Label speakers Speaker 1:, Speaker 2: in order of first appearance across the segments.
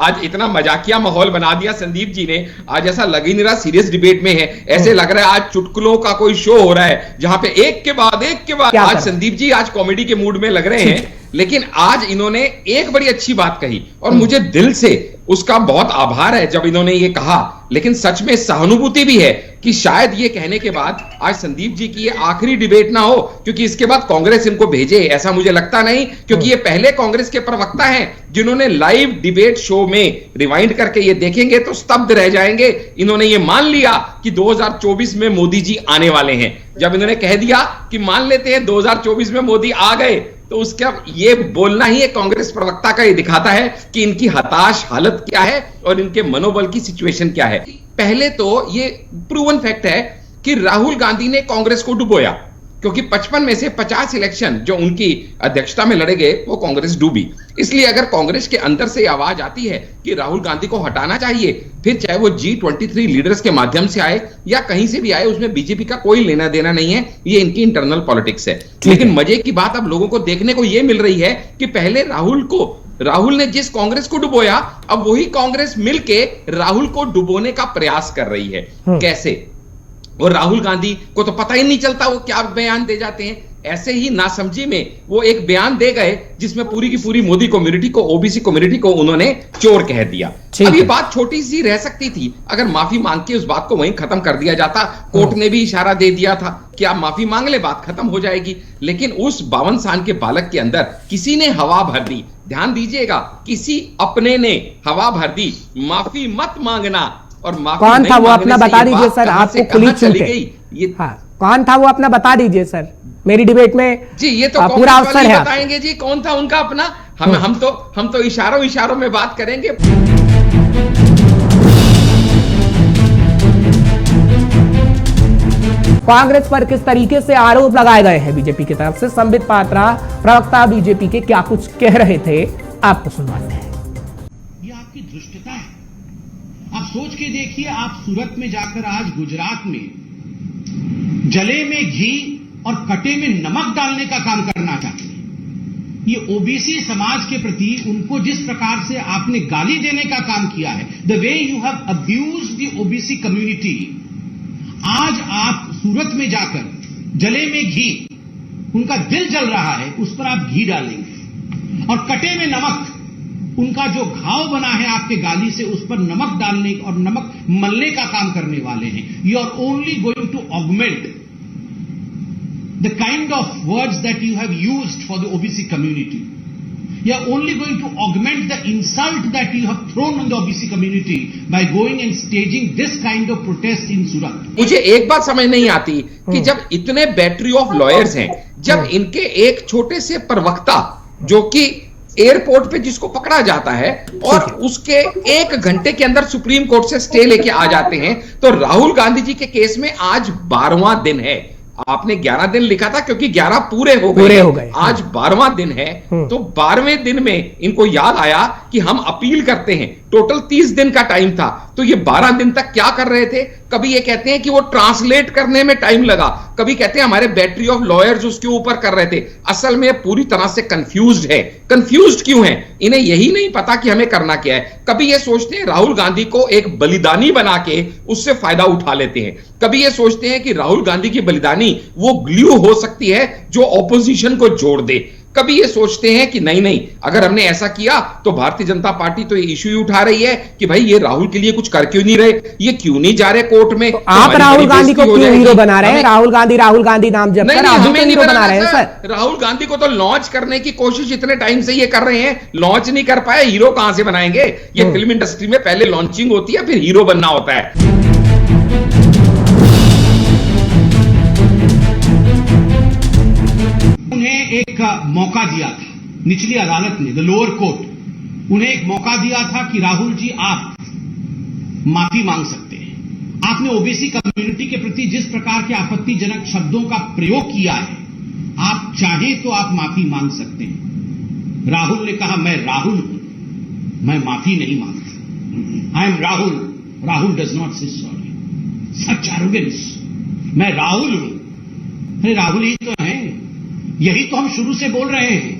Speaker 1: आज इतना मजाकिया माहौल बना दिया संदीप जी ने। आज ऐसा लग ही नहीं रहा सीरियस डिबेट में है, ऐसे लग रहा है आज चुटकुलों का कोई शो हो रहा है जहां पे एक के बाद आज संदीप जी आज कॉमेडी के मूड में लग रहे हैं। लेकिन आज इन्होंने एक बड़ी अच्छी बात कही और मुझे दिल से उसका बहुत आभार है जब इन्होंने ये कहा, लेकिन सच में सहानुभूति भी है कि शायद ये कहने के बाद आज संदीप जी की ये आखिरी डिबेट ना हो, क्योंकि इसके बाद कांग्रेस इनको भेजे ऐसा मुझे लगता नहीं, क्योंकि ये पहले कांग्रेस के प्रवक्ता हैं जिन्होंने लाइव डिबेट शो में रिवाइंड करके ये देखेंगे तो स्तब्ध रह जाएंगे। इन्होंने ये मान लिया कि 2024 में मोदी जी आने वाले हैं। जब इन्होंने कह दिया कि मान लेते हैं 2024 में मोदी आ गए, तो उसका ये बोलना ही एक कांग्रेस प्रवक्ता का ये दिखाता है कि इनकी हताश हालत क्या है और इनके मनोबल की सिचुएशन क्या है। पहले तो ये प्रूवन फैक्ट है कि राहुल गांधी ने कांग्रेस को डुबोया, क्योंकि 55 में से 50 इलेक्शन जो उनकी अध्यक्षता में लड़े गए वो कांग्रेस डूबी। इसलिए अगर कांग्रेस के अंदर से आवाज आती है कि राहुल गांधी को हटाना चाहिए, फिर चाहे वो G23 लीडर्स के माध्यम से आए या कहीं से भी आए, उसमें बीजेपी का कोई लेना देना नहीं है, ये इनकी इंटरनल पॉलिटिक्स है। लेकिन मजे की बात अब लोगों को देखने को ये मिल रही है कि पहले राहुल ने जिस कांग्रेस को डुबोया, अब वही कांग्रेस मिलके राहुल को डुबोने का प्रयास कर रही है। कैसे? और राहुल गांधी को तो पता ही नहीं चलता वो क्या बयान दे जाते हैं। ऐसे ही नासमझी में वो एक बयान दे गए जिसमें पूरी की पूरी मोदी कम्युनिटी को, ओबीसी कम्युनिटी को उन्होंने चोर कह दिया। अब ये बात छोटी सी रह सकती थी अगर माफी मांग के उस बात को वहीं खत्म कर दिया जाता। कोर्ट ने भी इशारा दे दिया था कि आप माफी मांग ले, बात खत्म हो जाएगी। लेकिन उस 52 साल के बालक के अंदर किसी ने हवा भर दी। ध्यान दीजिएगा, किसी अपने ने हवा भर दी। माफी मत मांगना और माफी
Speaker 2: कौन था वो अपना बता दीजिए सर, आपको खुली छूट है।
Speaker 1: ये
Speaker 2: कौन था वो अपना बता दीजिए सर, मेरी डिबेट में
Speaker 1: जी ये तो
Speaker 2: पूरा अवसर है
Speaker 1: बताएंगे जी कौन था उनका अपना। हम तो इशारों में बात करेंगे।
Speaker 2: कांग्रेस पर किस तरीके से आरोप लगाए गए हैं बीजेपी की तरफ से, संबित पात्रा प्रवक्ता बीजेपी के क्या कुछ कह रहे थे, आपको सुनवाते हैं।
Speaker 3: ये आपकी धृष्टता है। आप सोच के देखिए, आप सूरत में जाकर आज गुजरात में जले में घी और कटे में नमक डालने का काम करना चाहते हैं। ये ओबीसी समाज के प्रति उनको जिस प्रकार से आपने गाली देने का काम किया है, the way you have abused the OBC community, आज आप सूरत में जाकर जले में घी, उनका दिल जल रहा है, उस पर आप घी डालेंगे और कटे में नमक, उनका जो घाव बना है आपके गाली से, उस पर नमक डालने और नमक मलने का काम करने वाले हैं। You are only going to augment the kind of words that you have used for the OBC community. You are only going to augment the insult that you have thrown on the OBC community by going and staging this kind of protest in Surat.
Speaker 1: मुझे एक बात समझ नहीं आती कि जब इतने battery of lawyers हैं, जब इनके एक छोटे से प्रवक्ता जो कि एयरपोर्ट पे जिसको पकड़ा जाता है और उसके 1 घंटे के अंदर सुप्रीम कोर्ट से स्टे लेके आ जाते हैं, तो राहुल गांधी जी के केस में आज 12वां दिन है। आपने 11 दिन लिखा था क्योंकि 11 पूरे हो गए। आज 12वां दिन है, तो 12वें दिन में इनको याद आया कि हम अपील करते हैं। टोटल 30 दिन का टाइम था, तो ये 12 दिन तक क्या कर रहे थे? कभी ये कहते हैं कि वो ट्रांसलेट करने में टाइम लगा, कभी कहते हैं हमारे बैटरी ऑफ लॉयर्स उसके ऊपर कर रहे थे। असल में पूरी तरह से कंफ्यूज्ड है। कंफ्यूज्ड क्यों है? इन्हें यही नहीं पता कि हमें करना क्या है। कभी ये सोचते हैं राहुल गांधी को एक बलिदानी बना के उससे फायदा उठा लेते हैं, कभी ये सोचते हैं कि राहुल गांधी की बलिदानी वो ग्लू हो सकती है जो ऑपोजिशन को जोड़ दे, कभी ये सोचते हैं कि नहीं अगर हमने ऐसा किया तो भारतीय जनता पार्टी तो ये इशू ही उठा रही है कि भाई ये राहुल के लिए कुछ कर क्यों नहीं रहे, ये क्यों नहीं जा रहे कोर्ट में। तो
Speaker 2: आप राहुल गांधी को क्यों हीरो बना रहे हैं? राहुल गांधी नाम जब कर
Speaker 1: हमें नहीं बना रहे हैं सर। राहुल गांधी को तो लॉन्च करने की कोशिश इतने टाइम से ये कर रहे हैं, लॉन्च नहीं कर पाए, हीरो कहां से बनाएंगे? ये फिल्म इंडस्ट्री में पहले लॉन्चिंग होती है, फिर हीरो बनना होता है।
Speaker 3: उन्हें एक मौका दिया था निचली अदालत ने, द लोअर कोर्ट, उन्हें एक मौका दिया था कि राहुल जी आप माफी मांग सकते हैं। आपने ओबीसी कम्युनिटी के प्रति जिस प्रकार के आपत्तिजनक शब्दों का प्रयोग किया है, आप चाहें तो आप माफी मांग सकते हैं। राहुल ने कहा मैं राहुल हूं, मैं माफी नहीं मांगता। I am Rahul does not से सॉरी। सच एरोगेंस, मैं राहुल हूं। अरे राहुल ही तो है, यही तो हम शुरू से बोल रहे हैं।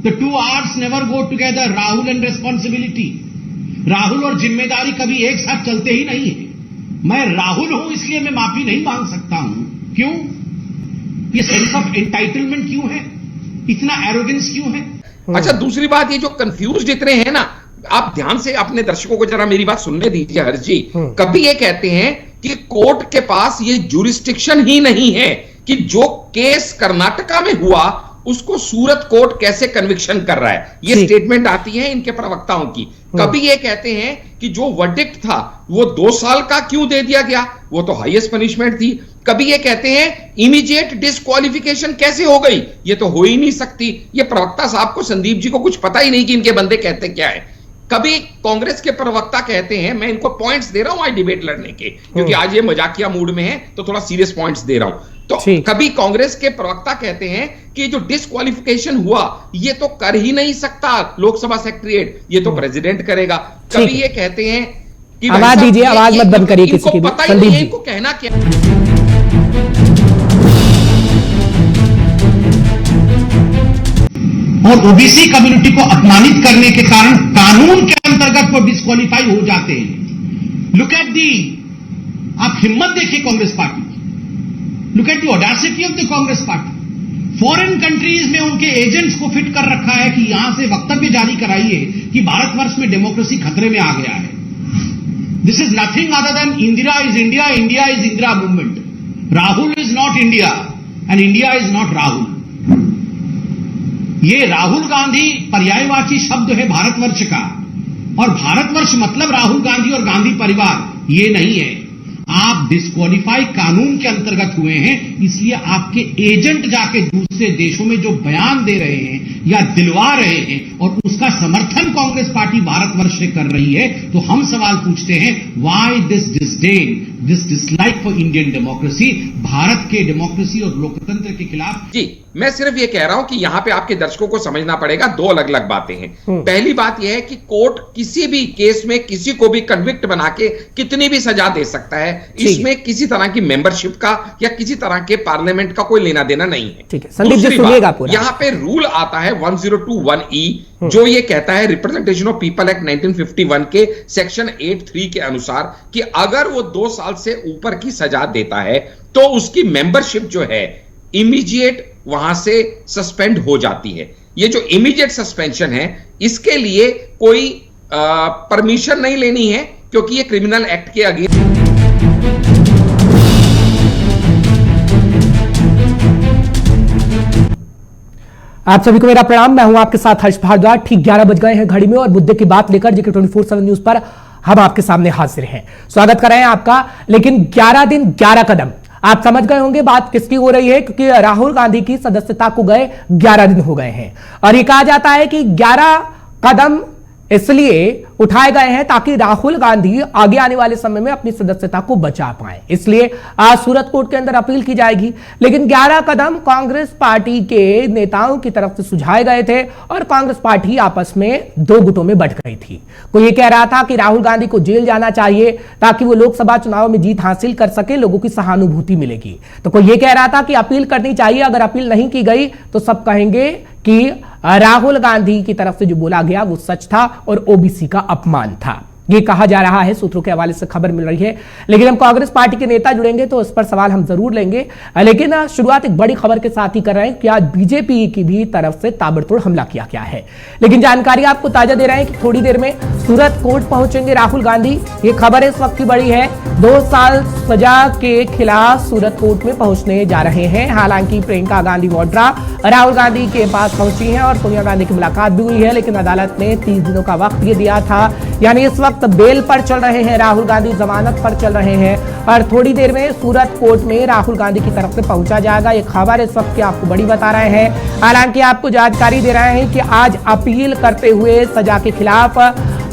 Speaker 3: The 2 R's never go together, Rahul and responsibility. Rahul और जिम्मेदारी कभी एक साथ चलते ही नहीं है। मैं राहुल हूं इसलिए मैं माफी नहीं मांग सकता हूं। क्यों? ये सेंस ऑफ एंटाइटलमेंट क्यों है? इतना एरोगेंस क्यों है?
Speaker 1: अच्छा, दूसरी बात, ये जो कंफ्यूज इतने हैं ना, आप ध्यान से अपने दर्शकों को जरा मेरी बात सुनने दीजिए हर्ष जी। कभी ये कहते हैं कि कोर्ट के पास ये जुरिस्डिक्शन ही नहीं है कि जो केस कर्नाटका में हुआ उसको सूरत कोर्ट कैसे कन्विक्शन कर रहा है। ये स्टेटमेंट आती है इनके प्रवक्ताओं की। कभी ये कहते हैं कि जो वर्डिक्ट था वो 2 साल का क्यों दे दिया गया, वो तो हाईएस्ट पनिशमेंट थी। कभी ये कहते हैं इमीडिएट डिस्क्वालिफिकेशन कैसे हो गई, ये तो हो ही नहीं सकती। ये प्रवक्ता साहब को, संदीप जी को कुछ पता ही नहीं कि इनके बंदे कहते क्या है। कभी कांग्रेस के प्रवक्ता कहते हैं, मैं इनको पॉइंट्स दे रहा हूं आज डिबेट लड़ने के, क्योंकि आज ये मजाकिया मूड में है तो थोड़ा सीरियस पॉइंट्स दे रहा हूं। तो कभी कांग्रेस के प्रवक्ता कहते हैं कि जो डिस्क्वालिफिकेशन हुआ ये तो कर ही नहीं सकता लोकसभा सेक्रेटरीट, ये तो प्रेसिडेंट करेगा। कभी ये कहते हैं कि
Speaker 2: आवाज दीजिए, आवाज मत बंद करिए किसी की भी।
Speaker 1: पता ही नहीं है इनको कहना क्या।
Speaker 3: और ओबीसी कम्युनिटी को अपमानित करने के कारण कानून के अंतर्गत वो डिस्क्वालीफाई हो जाते हैं। लुक एट दी, आप हिम्मत देखिए कांग्रेस पार्टी की। Look at the audacity of the Congress party. Foreign countries में उनके एजेंट्स को फिट कर रखा है कि यहां से वक्तव्य जारी कराइए कि भारतवर्ष में डेमोक्रेसी खतरे में आ गया है। This is nothing other than Indira is India, India is Indira movement. Rahul is not India and India is not Rahul. ये राहुल गांधी पर्यायवाची शब्द है भारतवर्ष का, और भारतवर्ष मतलब राहुल गांधी और गांधी परिवार ये नहीं है। आप डिस्क्वालीफाई कानून के अंतर्गत हुए हैं, इसलिए आपके एजेंट जाके दूसरे देशों में जो बयान दे रहे हैं या दिलवा रहे हैं और उसका समर्थन कांग्रेस पार्टी भारतवर्ष से कर रही है, तो हम सवाल पूछते हैं, why this disdain, this dislike for Indian democracy, Bharat के डेमोक्रेसी और लोकतंत्र के खिलाफ।
Speaker 1: जी, मैं सिर्फ ये कह रहा हूं कि यहां पे आपके दर्शकों को समझना पड़ेगा, 2 अलग अलग बातें हैं। पहली बात यह है कि कोर्ट किसी भी केस में किसी को भी कन्विक्ट बना के कितनी भी सजा दे सकता है, इसमें किसी तरह की मेंबरशिप का या किसी तरह के पार्लियामेंट का कोई लेना देना नहीं है।
Speaker 2: ठीक है, संदीप जी सुनिएगा पूरा।
Speaker 1: यहां पे रूल आता है 1021E, जो ये कहता है रिप्रेजेंटेशन ऑफ पीपल एक्ट 1951 के सेक्शन 8(3) के अनुसार कि अगर वो 2 साल से ऊपर की सजा देता है तो उसकी मेंबरशिप जो है इमीडिएट वहां से सस्पेंड हो जाती है। ये जो इमीडिएट सस्पेंशन है, इसके लिए कोई परमिशन नहीं लेनी है, क्योंकि ये क्रिमिनल एक्ट के अगेंस्ट।
Speaker 2: आप सभी को मेरा प्रणाम। मैं हूं आपके साथ हर्ष भारद्वाज। ठीक 11 बज गए हैं घड़ी में और मुद्दे की बात लेकर जेके 24/7 न्यूज पर हम आपके सामने हाजिर हैं। स्वागत कर रहे हैं आपका। लेकिन 11 दिन 11 कदम, आप समझ गए होंगे बात किसकी हो रही है, क्योंकि राहुल गांधी की सदस्यता को गए 11 दिन हो गए हैं और ये कहा जाता है कि 11 कदम इसलिए उठाए गए हैं ताकि राहुल गांधी आगे आने वाले समय में अपनी सदस्यता को बचा पाए। इसलिए आज सूरत कोर्ट के अंदर अपील की जाएगी। लेकिन 11 कदम कांग्रेस पार्टी के नेताओं की तरफ से सुझाए गए थे और कांग्रेस पार्टी आपस में 2 गुटों में बंट गई थी। कोई ये कह रहा था कि राहुल गांधी को जेल जाना चाहिए ताकि वो लोकसभा चुनाव में जीत हासिल कर सके, लोगों की सहानुभूति मिलेगी। तो कोई ये कह रहा था कि अपील करनी चाहिए, अगर अपील नहीं की गई तो सब कहेंगे कि राहुल गांधी की तरफ से जो बोला गया वो सच था और ओबीसी का अपमान था। ये कहा जा रहा है, सूत्रों के हवाले से खबर मिल रही है। लेकिन हम कांग्रेस पार्टी के नेता जुड़ेंगे तो इस पर सवाल हम जरूर लेंगे। लेकिन शुरुआत एक बड़ी खबर के साथ ही कर रहे हैं कि आज बीजेपी की भी तरफ से ताबड़तोड़ हमला किया गया है। लेकिन जानकारी आपको ताजा दे रहे हैं कि थोड़ी देर में सूरत कोर्ट पहुंचेंगे राहुल गांधी। ये खबर इस वक्त की बड़ी है। 2 साल सजा के खिलाफ सूरत कोर्ट में पहुंचने जा रहे हैं। हालांकि प्रियंका गांधी वाड्रा राहुल गांधी के पास पहुंची है और सोनिया गांधी की मुलाकात भी हुई है, लेकिन अदालत ने 30 दिनों का वक्त ये दिया था। यानी इस वक्त बेल पर चल रहे हैं राहुल गांधी, जमानत पर चल रहे हैं और थोड़ी देर में सूरत कोर्ट में राहुल गांधी की तरफ से पहुंचा जाएगा। ये खबर इस वक्त की आपको बड़ी बता रहे हैं। हालांकि आपको जानकारी दे रहे हैं कि आज अपील करते हुए सजा के खिलाफ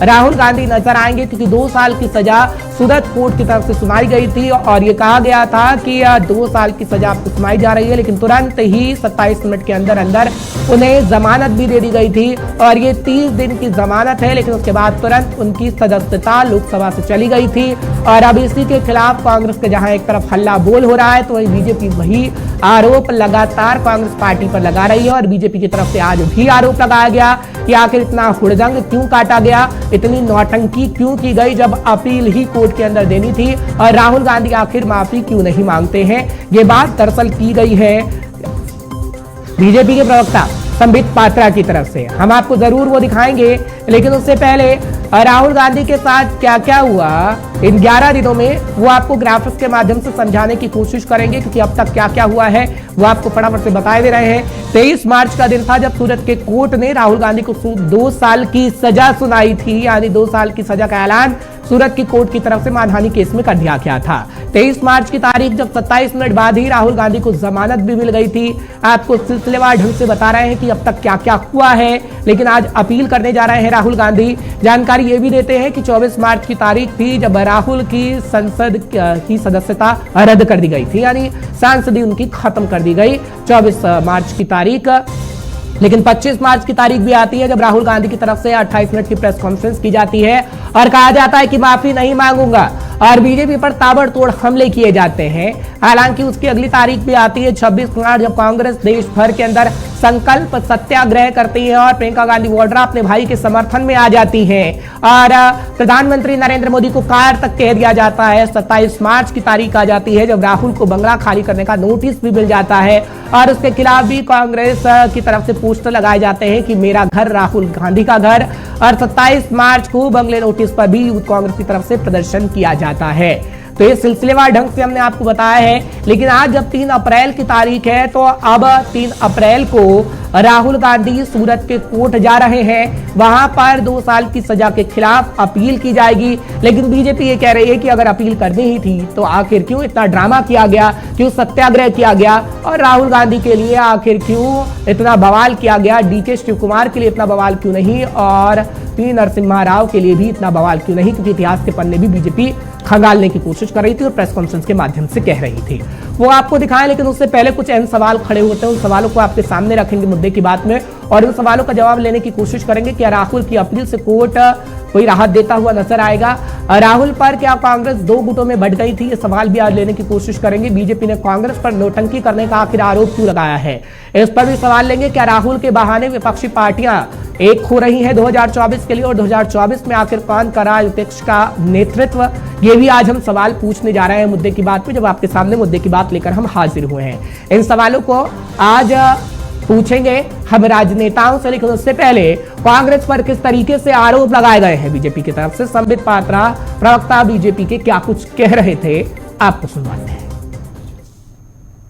Speaker 2: राहुल गांधी नजर आएंगे, क्योंकि 2 साल की सजा सूरत कोर्ट की तरफ से सुनाई गई थी और यह कहा गया था कि 2 साल की सजा आपको सुनाई जा रही है, लेकिन तुरंत ही 27 मिनट के अंदर अंदर उन्हें जमानत भी दे दी गई थी और ये 30 दिन की जमानत है। लेकिन उसके बाद तुरंत उनकी सदस्यता लोकसभा से चली गई थी और अब इसी के खिलाफ कांग्रेस के जहां एक तरफ हल्ला बोल हो रहा है तो वही बीजेपी वही आरोप लगातार कांग्रेस पार्टी पर लगा रही है और बीजेपी की तरफ से आज भी आरोप लगाया गया कि आखिर इतना हुड़दंग क्यों काटा गया। इतनी नौटंकी क्यों की गई जब अपील ही कोर्ट के अंदर देनी थी, और राहुल गांधी आखिर माफी क्यों नहीं मांगते हैं। ये बात दरअसल की गई है बीजेपी के प्रवक्ता संबित पात्रा की तरफ से। हम आपको जरूर वो दिखाएंगे, लेकिन उससे पहले राहुल गांधी के साथ क्या क्या हुआ इन 11 दिनों में वो आपको ग्राफिक्स के माध्यम से समझाने की कोशिश करेंगे, क्योंकि अब तक क्या क्या हुआ है वो आपको फटाफट से बताए दे रहे हैं। 23 मार्च का दिन था जब सूरत के कोर्ट ने राहुल गांधी को 2 साल की सजा सुनाई थी, यानी 2 साल की सजा का ऐलान सूरत की कोर्ट की तरफ से मानहानि केस में कर दिया गया था। 23 मार्च की तारीख जब 27 मिनट बाद ही राहुल गांधी को जमानत भी मिल गई थी। आपको सिलसिलेवार ढंग से बता रहे हैं कि अब तक क्या क्या हुआ है, लेकिन आज अपील करने जा रहे हैं राहुल गांधी। जानकारी ये भी देते हैं कि 24 मार्च की तारीख थी जब राहुल की संसद की सदस्यता रद्द कर दी गई थी, यानी सांसदी उनकी खत्म कर दी गई 24 मार्च की तारीख। लेकिन 25 मार्च की तारीख भी आती है जब राहुल गांधी की तरफ से 28 मिनट की प्रेस कॉन्फ्रेंस की जाती है और कहा जाता है कि माफी नहीं मांगूंगा, और बीजेपी पर ताबड़तोड़ हमले किए जाते हैं। हालांकि उसकी अगली तारीख भी आती है 26 मार्च जब कांग्रेस देश भर के अंदर संकल्प सत्याग्रह करती है और प्रियंका गांधी वाड्रा अपने भाई के समर्थन में आ जाती हैं और प्रधानमंत्री नरेंद्र मोदी को कार तक कह दिया जाता है। 27 मार्च की तारीख आ जाती है जब राहुल को बंगला खाली करने का नोटिस भी मिल जाता है और उसके खिलाफ भी कांग्रेस की तरफ से पोस्टर लगाए जाते हैं कि मेरा घर राहुल गांधी का घर, और 27 मार्च को बंगले नोटिस पर भी यूथ कांग्रेस की तरफ से प्रदर्शन किया जाता है। तो ये सिलसिलेवार ढंग से हमने आपको बताया है। लेकिन आज जब 3 अप्रैल की तारीख है तो अब 3 अप्रैल को राहुल गांधी सूरत के कोर्ट जा रहे हैं। वहां पर 2 साल की सजा के खिलाफ अपील की जाएगी। लेकिन बीजेपी ये कह रही है कि अगर अपील करनी ही थी तो आखिर क्यों इतना ड्रामा किया गया, क्यों सत्याग्रह किया गया, और राहुल गांधी के लिए आखिर क्यों इतना बवाल किया गया, डीके शिव कुमार के लिए इतना बवाल क्यों नहीं, और पी नरसिम्हा राव के लिए भी इतना बवाल क्यों नहीं, क्योंकि इतिहास के पन्ने भी बीजेपी खंगालने की कोशिश कर रही थी और प्रेस कॉन्फ्रेंस के माध्यम से कह रही थी। वो आपको दिखाएं, लेकिन उससे पहले कुछ अहम सवाल खड़े होते हैं। उन सवालों को आपके सामने रखेंगे मुद्दे की बात में, और उन सवालों का जवाब लेने की कोशिश करेंगे। क्या राहुल की अपील से कोर्ट कोई राहत देता हुआ नजर आएगा? राहुल पर क्या कांग्रेस 2 गुटों में बंट गई थी? ये सवाल भी आज लेने की कोशिश करेंगे। बीजेपी ने कांग्रेस पर नौटंकी करने का आखिर आरोप क्यों लगाया है, इस पर भी सवाल लेंगे। क्या राहुल के बहाने विपक्षी पार्टियां एक हो रही हैं 2024 के लिए, और 2024 में आखिर कौन करा विपक्ष का नेतृत्व? ये भी आज हम सवाल पूछने जा रहे हैं मुद्दे की बात में, जब आपके सामने मुद्दे की बात लेकर हम हाजिर हुए हैं। इन सवालों को आज पूछेंगे हम राजनेताओं से, लेकिन उससे पहले कांग्रेस पर किस तरीके से आरोप लगाए गए हैं बीजेपी की तरफ से। संबित पात्रा प्रवक्ता बीजेपी के क्या कुछ कह रहे थे, आपको सुनवाते हैं।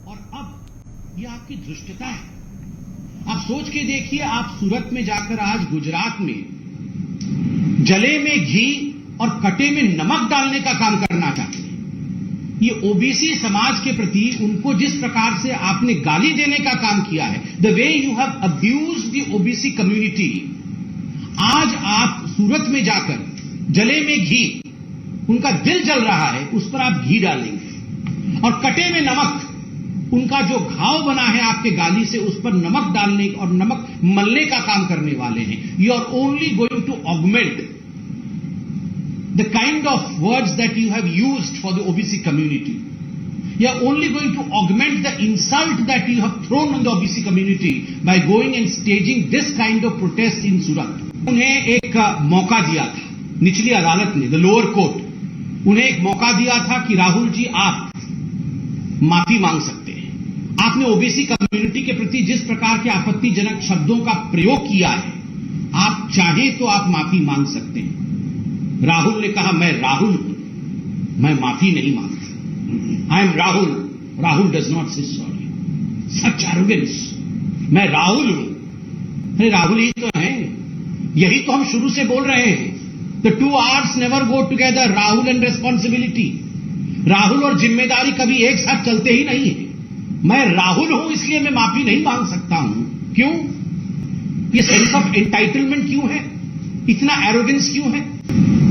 Speaker 3: और अब ये आपकी धृष्टता है। आप सोच के देखिए, आप सूरत में जाकर आज गुजरात में जले में घी और कटे में नमक डालने का काम करना चाहते हैं। ये ओबीसी समाज के प्रति उनको जिस प्रकार से आपने गाली देने का काम किया है, the way you have abused the OBC community, आज आप सूरत में जाकर जले में घी, उनका दिल जल रहा है, उस पर आप घी डालेंगे, और कटे में नमक, उनका जो घाव बना है आपके गाली से, उस पर नमक डालने और नमक मलने का काम करने वाले हैं। You are only going to augment the kind of words that you have used for the OBC community. You are only going to augment the insult that you have thrown on the OBC community by going and staging this kind of protest in Surat. उन्हें एक मौका दिया था निचली अदालत ने, the lower court, उन्हें एक मौका दिया था कि राहुल जी आप माफी मांग सकते हैं। आपने ओबीसी कम्युनिटी के प्रति जिस प्रकार के आपत्तिजनक शब्दों का प्रयोग किया है, आप चाहें तो आप माफी मांग सकते हैं। राहुल ने कहा मैं राहुल हूं, मैं माफी नहीं मांगता। I am Rahul, Rahul does not से सॉरी। सच एरोगेंस, मैं राहुल हूं। अरे राहुल ही तो है, यही तो हम शुरू से बोल रहे हैं। The 2 arts never go together, Rahul and responsibility. Rahul और जिम्मेदारी कभी एक साथ चलते ही नहीं है। मैं राहुल हूं इसलिए मैं माफी नहीं मांग सकता हूं। क्यों? ये सेंस ऑफ एंटाइटलमेंट क्यों है, इतना एरोगेंस क्यों है?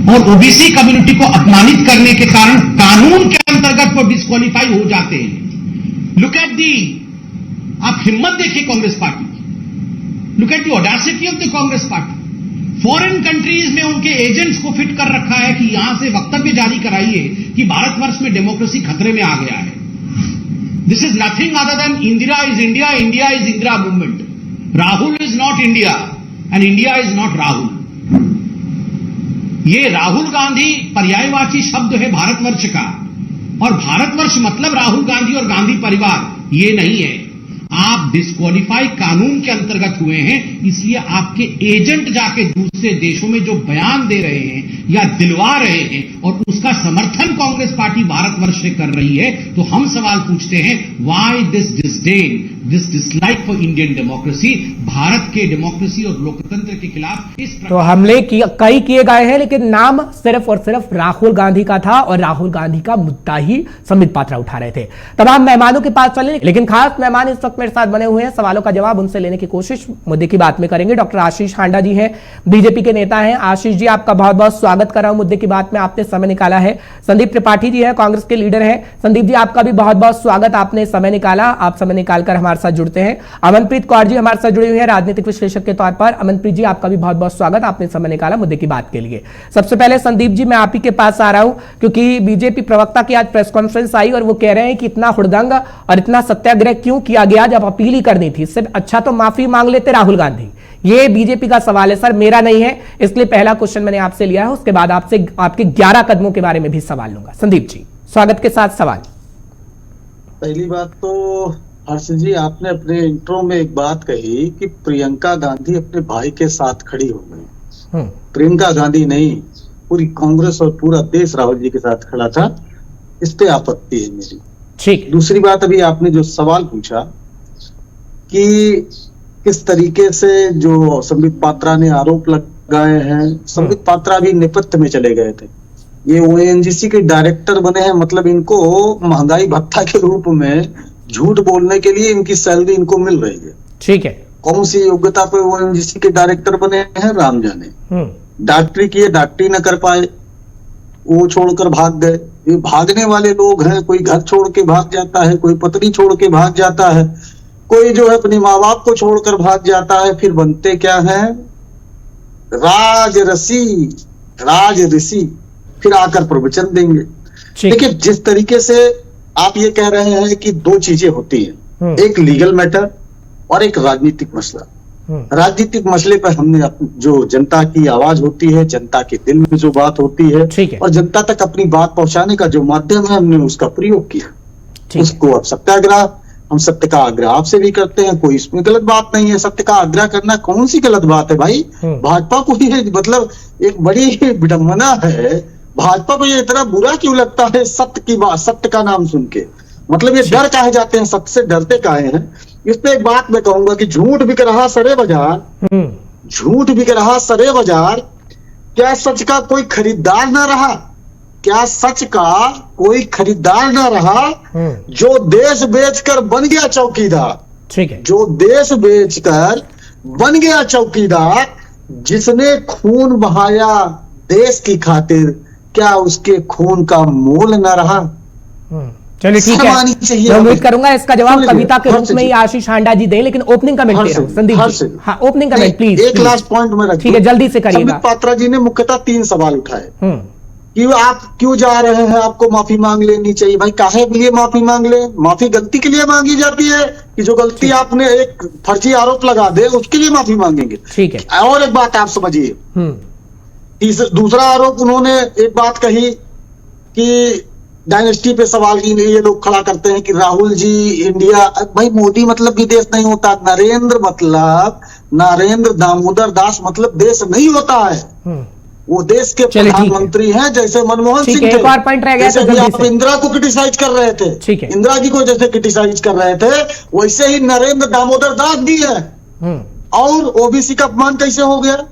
Speaker 3: और ओबीसी कम्युनिटी को अपमानित करने के कारण कानून के अंतर्गत वो डिस्क्वालीफाई हो जाते हैं। लुक एट दी, आप हिम्मत देखिए कांग्रेस पार्टी की। Look at the audacity of the Congress party. Foreign countries में उनके एजेंट्स को फिट कर रखा है कि यहां से वक्तव्य जारी कराइए कि भारतवर्ष में डेमोक्रेसी खतरे में आ गया है। This is nothing other than Indira is India, India is Indira movement. Rahul is not India and India is not Rahul. ये राहुल गांधी पर्यायवाची शब्द है भारतवर्ष का, और भारतवर्ष मतलब राहुल गांधी और गांधी परिवार ये नहीं है। आप डिस्क्वालीफाई कानून के अंतर्गत हुए हैं, इसलिए आपके एजेंट जाके दूसरे देशों में जो बयान दे रहे हैं या दिलवा रहे हैं और उसका समर्थन कांग्रेस पार्टी भारतवर्ष से कर रही है, तो हम सवाल पूछते हैं, why this disdain, this dislike for Indian democracy? Bharat के डेमोक्रेसी और लोकतंत्र के खिलाफ इस
Speaker 2: तो हमले कई किए गए हैं, लेकिन नाम सिर्फ और सिर्फ राहुल गांधी का था और राहुल गांधी का मुद्दा ही संबित पात्रा उठा रहे थे। तमाम मेहमानों के पास चले, लेकिन खास मेहमान इस वक्त मेरे साथ बने हुए हैं, सवालों का जवाब उनसे लेने की कोशिश मुद्दे की बात में करेंगे। डॉक्टर आशीष हांडा जी हैं, बीजेपी के नेता हैं। आशीष जी, आपका बहुत बहुत स्वागत कर रहा हूं मुद्दे की बात में, आपने समय निकाला है। संदीप त्रिपाठी जी हैं, कांग्रेस के लीडर हैं। संदीप जी, आपका भी बहुत बहुत स्वागत, आपने समय निकाला, आप समय निकालकर हमारे साथ जुड़ते हैं। अमनप्रीत कौर जी हमारे साथ जुड़े हुए हैं, राजनीतिक विश्लेषक के तौर पर। अमनप्रीत जी, आपका भी बहुत बहुत स्वागत, आपने समय निकाला मुद्दे की बात के लिए। सबसे पहले संदीप जी, मैं आप ही के पास आ रहा हूं, क्योंकि बीजेपी प्रवक्ता की आज प्रेस कॉन्फ्रेंस आई और वो कह रहे हैं कि इतना हुड़दंग और इतना सत्याग्रह क्यों किया गया, जब अपील ही करनी थी, इससे अच्छा तो माफी मांग लेते राहुल गांधी। ये बीजेपी का सवाल है सर, मेरा नहीं है, इसलिए पहला क्वेश्चन मैंने आपसे लिया है, उसके बाद आपसे आपके 11 कदमों के बारे में भी सवाल लूंगा। संदीप जी, स्वागत के साथ सवाल।
Speaker 4: पहली बात तो हर्ष जी, आपने अपने इंट्रो में एक बात कही कि प्रियंका गांधी अपने भाई के साथ खड़ी हो गई। प्रियंका गांधी नहीं, पूरी कांग्रेस और पूरा देश राहुल जी के साथ खड़ा था, इस पे आपत्ति है मेरी।
Speaker 2: ठीक।
Speaker 4: दूसरी बात, अभी आपने जो सवाल पूछा कि किस तरीके से जो संबित पात्रा ने आरोप लगाए हैं, संबित पात्रा भी नेपथ्य में चले गए थे। ये ओएनजीसी के डायरेक्टर बने हैं, मतलब इनको महंगाई भत्ता के रूप में झूठ बोलने के लिए इनकी सैलरी इनको मिल रही है।
Speaker 2: ठीक है।
Speaker 4: कौन सी योग्यता पे ओएनजीसी के डायरेक्टर बने हैं, राम जाने। डॉक्टरी किए, डॉक्टरी न कर पाए, वो छोड़कर भाग गए। ये भागने वाले लोग हैं, कोई घर छोड़ के भाग जाता है, कोई पत्नी छोड़ के भाग जाता है, कोई जो है अपने माँ बाप को छोड़कर भाग जाता है, फिर बनते क्या है, राजऋषि, फिर आकर प्रवचन देंगे। देखिए, जिस तरीके से आप ये कह रहे हैं कि दो चीजें होती हैं, एक लीगल मैटर और एक राजनीतिक मसला। राजनीतिक मसले पर हमने जो जनता की आवाज होती है, जनता के दिल में जो बात होती है और जनता तक अपनी बात पहुंचाने का जो माध्यम है, हमने उसका प्रयोग किया। उसको अब सत्याग्रह, हम सत्य का आग्रह आपसे भी करते हैं, कोई इसमें गलत बात नहीं है। सत्य का आग्रह करना कौन सी गलत बात है भाई? भाजपा को ये मतलब एक बड़ी विडंबना है, भाजपा को ये इतना बुरा क्यों लगता है सत्य की बात, सत्य का नाम सुन के? मतलब ये डर काहे जाते हैं, सत्य से डरते काहे हैं? इस पे एक बात मैं कहूंगा कि झूठ बिक रहा सरे बाजार, झूठ बिक रहा सरे बाजार, क्या सच का कोई खरीदार ना रहा? क्या सच का कोई खरीदार ना रहा? जो देश बेचकर बन गया चौकीदार, ठीक है, जो देश बेचकर बन गया चौकीदार, जिसने खून बहाया देश की खातिर, क्या उसके खून का मोल न रहा?
Speaker 2: चलिए ठीक है, मैं उम्मीद करूंगा इसका जवाब कविता के रूप में ही आशीष हांडा जी दें, लेकिन ओपनिंग कमेंट दे रहा हूं संदीप जी। हाँ, ओपनिंग कमेंट प्लीज।
Speaker 4: एक लास्ट पॉइंट में रखिए,
Speaker 2: ठीक है, जल्दी से करिएगा।
Speaker 4: संबित पात्रा जी ने मुख्यतः 3 सवाल उठाए कि आप क्यों जा रहे हैं, आपको माफी मांग लेनी चाहिए। भाई काहे के लिए माफी मांग ले? माफी गलती के लिए मांगी जाती है कि जो गलती आपने एक फर्जी आरोप लगा दे उसके लिए माफी मांगेंगे? ठीक है। और एक बात आप समझिए, दूसरा आरोप उन्होंने एक बात कही कि डायनेस्टी पे सवाल ये लोग खड़ा करते हैं कि राहुल जी इंडिया, भाई मोदी मतलब विदेश नहीं होता, नरेंद्र दामोदर दास मतलब देश नहीं होता है। वो देश के प्रधानमंत्री हैं, जैसे मनमोहन सिंह थे। एक और पॉइंट रह गया, जैसे आप इंदिरा को क्रिटिसाइज कर रहे थे, ठीक है, इंदिरा जी को जैसे क्रिटिसाइज कर रहे थे, वैसे ही नरेंद्र दामोदर दास भी है। और ओबीसी का अपमान कैसे हो गया?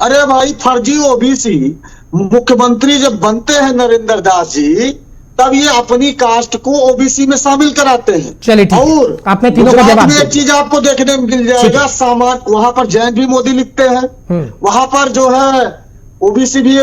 Speaker 4: अरे भाई, फर्जी ओबीसी मुख्यमंत्री जब बनते हैं नरेंद्र दास जी, तब ये अपनी कास्ट को ओबीसी में शामिल कराते हैं। चलिए, और आपने तीनों का जवाब दिया। एक चीज आपको देखने में मिल जाएगा, सामान वहां पर जैन भी मोदी लिखते हैं, वहां पर जो है ओबीसी भी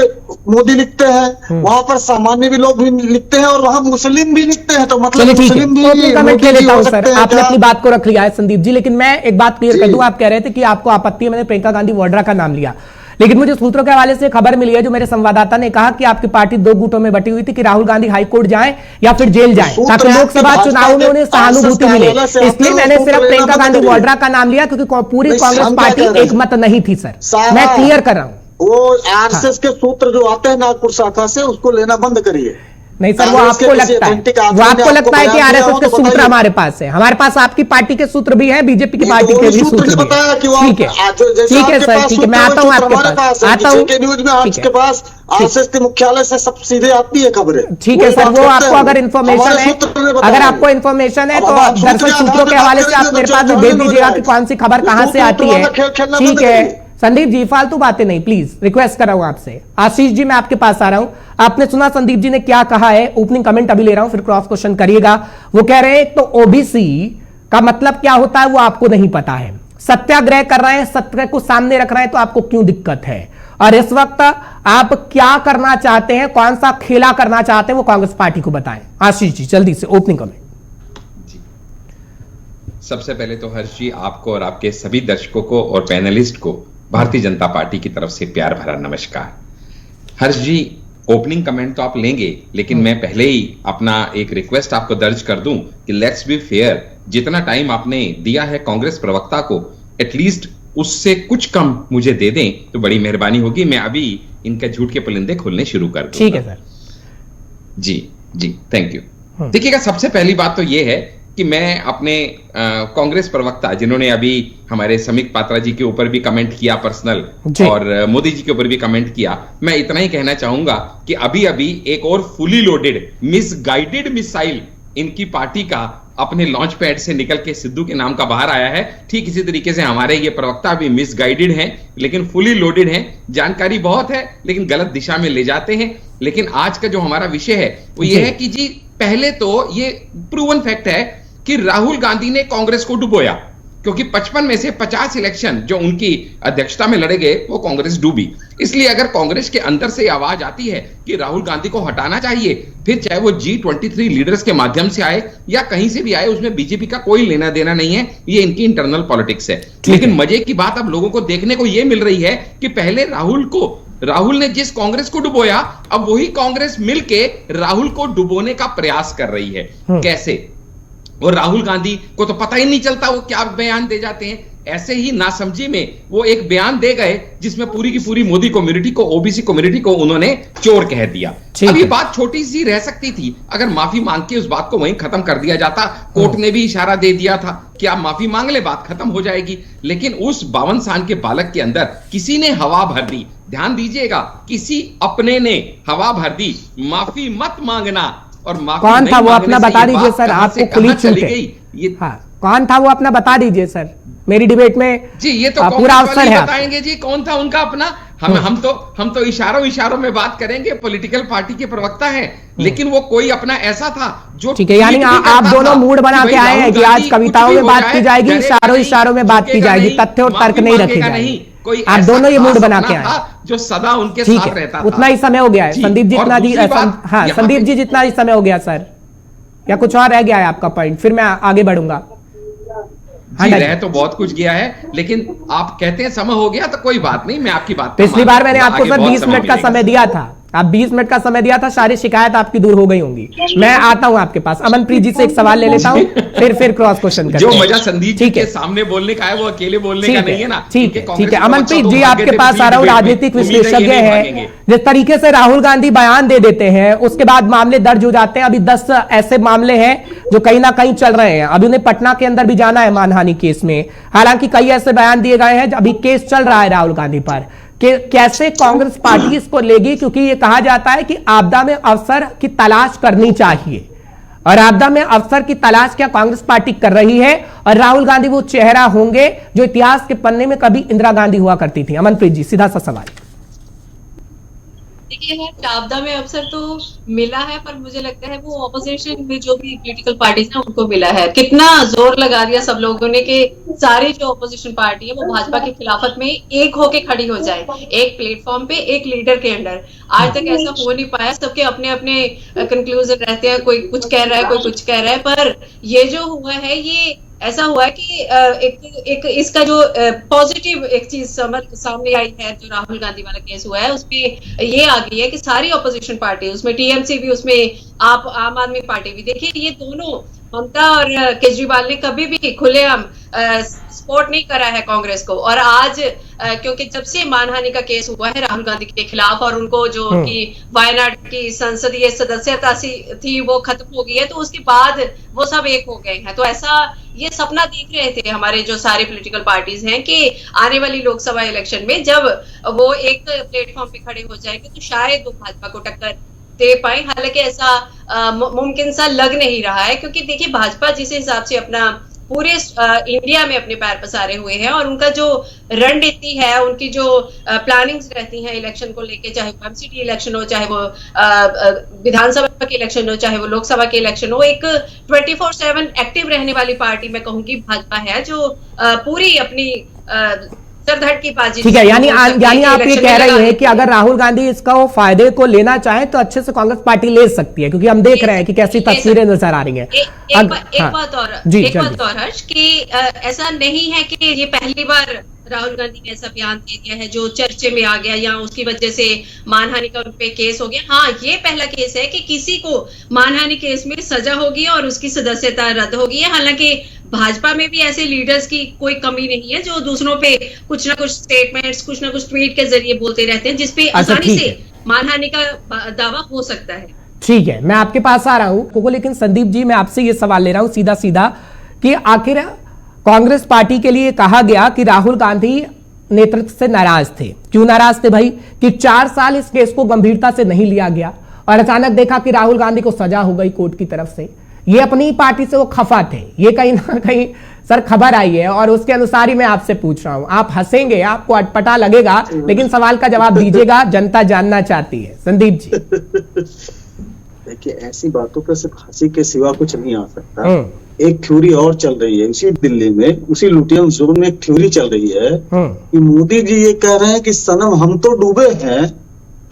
Speaker 4: मोदी लिखते हैं, वहां पर सामान्य भी लोग भी लिखते हैं और वहां मुस्लिम भी लिखते हैं। तो मतलब मुस्लिम भी
Speaker 2: कमेंट ले लेता हूं सर, आपने अपनी बात को रख लिया है संदीप जी, लेकिन मैं एक बात क्लियर कर दूं। आप कह रहे थे कि आपको आपत्ति है, मैंने प्रियंका गांधी वाड्रा का नाम लिया, लेकिन मुझे सूत्रों के हवाले से खबर मिली है, जो मेरे संवाददाता ने कहा कि आपकी पार्टी 2 गुटों में बटी हुई थी कि राहुल गांधी हाईकोर्ट जाएं या फिर जेल जाएं, ताकि लोकसभा चुनाव में उन्हें सहानुभूति मिले। इसलिए मैंने सिर्फ प्रियंका गांधी वाड्रा का नाम लिया, क्योंकि पूरी कांग्रेस पार्टी एक मत नहीं थी सर, मैं क्लियर कर रहा हूं।
Speaker 4: वो आरएसएस के सूत्र जो आते हैं नागपुर शाखा से, उसको लेना बंद करिए।
Speaker 2: नहीं सर, वो आपको लगता है कि आरएसएस के सूत्र हमारे पास है? हमारे पास आपकी पार्टी के सूत्र भी हैं, बीजेपी की पार्टी के भी सूत्र भी हैं। ठीक है सर, ठीक है, मैं आता हूँ आपके पास, आता हूँ।
Speaker 4: न्यूज में आपके पास आरएसएस के मुख्यालय से सब सीधे आती है खबरें।
Speaker 2: ठीक है सर, वो आपको अगर इन्फॉर्मेशन है, अगर आपको इन्फॉर्मेशन है तो दरअसल सूत्रों के हवाले से आप मेरे पास भी भेज दीजिएगा कि कौन सी खबर कहां से आती है। ठीक है संदीप जी, फालतू बातें नहीं, प्लीज रिक्वेस्ट कर रहा हूं आपसे। आशीष जी, मैं आपके पास आ रहा हूं। आपने सुना संदीप जी ने क्या कहा है? ओपनिंग कमेंट अभी ले रहा हूं, फिर क्रॉस क्वेश्चन करिएगा। वो कह रहे हैं तो ओबीसी का मतलब क्या होता है वो आपको नहीं पता है, सत्याग्रह कर रहे हैं, सत्याग्रह को सामने रख रहे हैं, तो आपको क्यों दिक्कत है? और इस वक्त आप क्या करना चाहते हैं, कौन सा खेला करना चाहते हैं, वो कांग्रेस पार्टी को बताएं। आशीष जी जल्दी से ओपनिंग कमेंट।
Speaker 1: सबसे पहले तो हर्ष जी, आपको और आपके सभी दर्शकों को और पैनलिस्ट को भारतीय जनता पार्टी की तरफ से प्यार भरा नमस्कार। हर्ष जी, ओपनिंग कमेंट तो आप लेंगे, लेकिन मैं पहले ही अपना एक रिक्वेस्ट आपको दर्ज कर दूं कि लेट्स बी फेयर, जितना टाइम आपने दिया है कांग्रेस प्रवक्ता को, एटलीस्ट उससे कुछ कम मुझे दे दें तो बड़ी मेहरबानी होगी। मैं अभी इनके झूठ के पुलिंदे खोलने शुरू कर दूं।
Speaker 2: ठीक है सर।
Speaker 1: Ji thank you. देखिएगा, सबसे पहली बात तो यह है कि मैं अपने कांग्रेस प्रवक्ता, जिन्होंने अभी हमारे समीक पात्रा जी के ऊपर भी कमेंट किया पर्सनल, और मोदी जी के ऊपर भी कमेंट किया, मैं इतना ही कहना चाहूंगा कि अभी अभी एक और फुली लोडेड मिसगाइडेड मिसाइल इनकी पार्टी का अपने लॉन्च पैड से निकल के सिद्धू के नाम का बाहर आया है। ठीक इसी तरीके से हमारे ये प्रवक्ता भी मिसगाइडेड हैं, लेकिन फुली लोडेड हैं। जानकारी बहुत है लेकिन गलत दिशा में ले जाते हैं। लेकिन आज का जो हमारा विषय है वो ये है कि जी, पहले तो ये प्रूवन फैक्ट है कि राहुल गांधी ने कांग्रेस को डुबोया, क्योंकि 55 में से 50 इलेक्शन जो उनकी अध्यक्षता में लड़े गए वो कांग्रेस डूबी। इसलिए अगर कांग्रेस के अंदर से आवाज आती है कि राहुल गांधी को हटाना चाहिए, फिर चाहे वो G23 लीडर्स के माध्यम से आए या कहीं से भी आए, उसमें बीजेपी का कोई लेना देना नहीं है, ये इनकी इंटरनल पॉलिटिक्स है। लेकिन मजे की बात अब लोगों को देखने को यह मिल रही है कि पहले राहुल ने जिस कांग्रेस को डुबोया, अब वही कांग्रेस मिलके राहुल को डुबोने का प्रयास कर रही है। कैसे? और राहुल गांधी को तो पता ही नहीं चलता वो क्या बयान दे जाते हैं। ऐसे ही नासमझी में वो एक बयान दे गए जिसमें पूरी की पूरी मोदी कम्युनिटी को, ओबीसी कम्युनिटी को उन्होंने चोर कह दिया। अब ये बात छोटी सी रह सकती थी अगर माफी मांग के उस बात को वहीं खत्म कर दिया जाता। कोर्ट ने भी इशारा दे दिया था कि आप माफी मांग ले, बात खत्म हो जाएगी। लेकिन उस 52 साल के बालक के अंदर किसी ने हवा भर दी। ध्यान दीजिएगा, किसी अपने ने हवा भर दी। माफी मत मांगना, और
Speaker 2: कौन था वो अपना बता दीजिए सर, आपको खुली छूट है। हाँ, कौन था वो अपना बता दीजिए सर, मेरी डिबेट में
Speaker 1: जी ये तो
Speaker 2: पूरा अवसर है,
Speaker 1: बताएंगे जी कौन था उनका अपना। हम तो इशारों में बात करेंगे। पॉलिटिकल पार्टी के प्रवक्ता हैं, लेकिन वो कोई अपना ऐसा था जो, ठीक है,
Speaker 2: यानी आप दोनों मूड बना के आए हैं कि आज कविताओं में बात की जाएगी, इशारों में बात की जाएगी, तथ्य और तर्क नहीं रखे जाएंगे। आप दोनों ये मूड बना के आए
Speaker 1: जो सदा उनके साथ रहता था।
Speaker 2: उतना ही समय हो गया है संदीप जी, संदीप जी जितना ही समय हो गया सर, या कुछ और रह गया है आपका पॉइंट? फिर मैं आगे बढ़ूंगा।
Speaker 1: जी, रह तो बहुत कुछ गया है, लेकिन आप कहते हैं समय हो गया तो कोई बात नहीं, मैं आपकी बात।
Speaker 2: पिछली बार मैंने आपको सर 20 मिनट का समय दिया था, आप 20 मिनट का समय दिया था, सारी शिकायत आपकी दूर हो गई होंगी। मैं आता हूं आपके पास, अमनप्रीत जी से एक सवाल ले लेता हूं, फिर क्रॉस क्वेश्चन करते हैं।
Speaker 1: जो मजा संदीप जी के सामने बोलने का है वो अकेले बोलने का नहीं है ना।
Speaker 2: ठीक है अमनप्रीत जी, आपके पास आ रहा हूं, राजनीतिक विशेषज्ञ है। जिस तरीके से राहुल गांधी बयान दे देते हैं उसके बाद मामले दर्ज हो जाते हैं। अभी 10 ऐसे मामले हैं जो कहीं ना कहीं चल रहे हैं। अभी उन्हें पटना के अंदर भी जाना है मानहानि केस में, हालांकि कई ऐसे बयान दिए गए हैं, अभी केस चल रहा है राहुल गांधी पर। कैसे कांग्रेस पार्टी इसको लेगी? क्योंकि ये कहा जाता है कि आपदा में अवसर की तलाश करनी चाहिए, और आपदा में अवसर की तलाश क्या कांग्रेस पार्टी कर रही है? और राहुल गांधी वो चेहरा होंगे जो इतिहास के पन्ने में कभी इंदिरा गांधी हुआ करती थी। अमनप्रीत जी, सीधा सा सवाल।
Speaker 5: देखिए, आपदा में अवसर तो मिला है, पर मुझे लगता है वो ऑपोजिशन में जो भी पॉलिटिकल पार्टीज हैं उनको मिला है। कितना जोर लगा दिया सब लोगों ने कि सारी जो ऑपोजिशन पार्टी है वो भाजपा की खिलाफत में एक होके खड़ी हो जाए, एक प्लेटफॉर्म पे, एक लीडर के अंडर। आज तक ऐसा हो नहीं पाया, सबके अपने अपने कंक्लूजन रहते हैं, कोई कुछ कह रहा है, कोई कुछ कह रहा है। पर ये जो हुआ है, ये ऐसा हुआ है कि एक इसका जो पॉजिटिव एक चीज सामने आई है, जो राहुल गांधी वाला केस हुआ है उसमें ये आ गई है कि सारी ऑपोजिशन पार्टी, उसमें टीएमसी भी, उसमें आम आदमी पार्टी भी, देखिए ये दोनों ममता और केजरीवाल ने कभी भी खुलेआम सपोर्ट नहीं करा है कांग्रेस को। और आज क्योंकि जब से मानहानि का केस हुआ है राहुल गांधी के खिलाफ और उनको जो कि वायनाड की संसदीय सदस्यता थी वो खत्म हो गई है, तो उसके बाद वो सब एक हो गए हैं। तो ऐसा ये सपना देख रहे थे हमारे जो सारे पॉलिटिकल पार्टीज हैं कि आने वाली लोकसभा इलेक्शन में जब वो एक प्लेटफॉर्म पे खड़े हो जाएंगे तो शायद वो भाजपा को टक्कर दे पाए। हालांकि ऐसा मुमकिन सा लग नहीं रहा है, क्योंकि देखिए भाजपा जिस हिसाब से अपना पूरे इंडिया में अपने पैर पसारे हुए हैं और उनका जो रणनीति है, उनकी जो प्लानिंग्स रहती हैं इलेक्शन को लेके, चाहे वो एमसीडी इलेक्शन हो, चाहे वो विधानसभा के इलेक्शन हो, चाहे वो लोकसभा के इलेक्शन हो, एक 24/7 एक्टिव रहने वाली पार्टी मैं कहूंगी भाजपा है, जो पूरी अपनी की बाजी।
Speaker 2: ठीक है, यानी आप ये कह रही है कि अगर राहुल गांधी इसका वो फायदे को लेना चाहे तो अच्छे से कांग्रेस पार्टी ले सकती है, क्योंकि हम देख रहे हैं कि कैसी तस्वीरें नजर आ रही हैं।
Speaker 5: एक बात और हर्ष, कि ऐसा नहीं है कि ये पहली बार राहुल गांधी ने ऐसा बयान दे दिया है जो चर्चे में आ गया या उसकी वजह से मानहानि का उन पे केस हो गया। हाँ, ये पहला केस है कि किसी को मानहानि केस में सजा होगी और उसकी सदस्यता रद्द होगी। हालांकि भाजपा में भी ऐसे लीडर्स की कोई कमी नहीं है जो दूसरों पे कुछ ना कुछ स्टेटमेंट्स, कुछ ना कुछ ट्वीट के जरिए बोलते रहते हैं, जिसपे आसानी से मानहानि का दावा हो सकता है। ठीक है, मैं आपके पास आ रहा हूं, लेकिन संदीप जी मैं आपसे ये सवाल ले रहा हूं सीधा सीधा कि आखिर कांग्रेस पार्टी के लिए कहा गया कि राहुल गांधी नेतृत्व से नाराज थे। क्यों नाराज थे भाई? कि 4 साल इस केस को गंभीरता से नहीं लिया गया और अचानक देखा कि राहुल गांधी को सजा हो गई कोर्ट की तरफ से। ये अपनी पार्टी से वो खफा थे, ये कहीं ना कहीं सर खबर आई है और उसके अनुसार ही मैं आपसे पूछ रहा हूं। आप हंसेंगे, आपको अटपटा लगेगा, लेकिन सवाल का जवाब दीजिएगा, जनता जानना चाहती है। संदीप जी
Speaker 4: देखिए, ऐसी बातों पर सिर्फ हंसी के सिवा कुछ नहीं आ सकता। एक थ्योरी और चल रही है उसी दिल्ली में, उसी लुटियन जोन में एक थ्योरी चल रही है कि मोदी जी ये कह रहे हैं कि सनम हम तो डूबे हैं,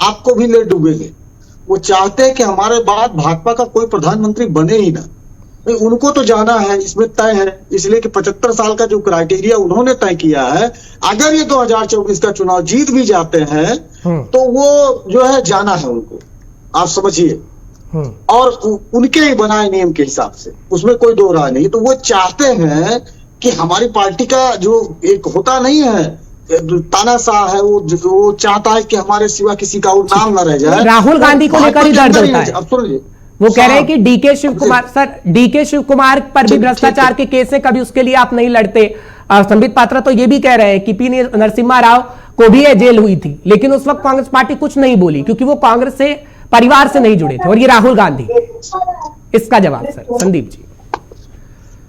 Speaker 4: आपको भी ले डूबेंगे। वो चाहते हैं कि हमारे बाद भाजपा का कोई प्रधानमंत्री बने ही ना। उनको तो जाना है, इसमें तय है, इसलिए कि 75 साल का जो क्राइटेरिया उन्होंने तय किया है, अगर ये 2024 का चुनाव जीत भी जाते हैं तो वो जो है जाना है उनको, आप समझिए। और उनके ही बनाए नियम के हिसाब से, उसमें कोई दो राय नहीं। तो वो चाहते हैं कि हमारी पार्टी का जो एक होता नहीं है तानाशाह है, वो चाहता है कि हमारे सिवा किसी का और नाम न रह जाए।
Speaker 2: राहुल गांधी को लेकर ही दर्द होता है।
Speaker 4: अब सुनिए,
Speaker 2: वो कह रहे हैं कि D K Shivakumar, sir D K Shivakumar पर भी भ्रष्टाचार के केस है, कभी उसके लिए आप नहीं लड़ते। संबित पात्रा तो ये भी कह रहे हैं कि पी नरसिम्हा राव को भी जेल हुई थी, लेकिन उस वक्त कांग्रेस पार्टी कुछ नहीं बोली क्योंकि वो कांग्रेस से परिवार से नहीं जुड़े थे। और ये राहुल गांधी, इसका जवाब सर संदीप जी।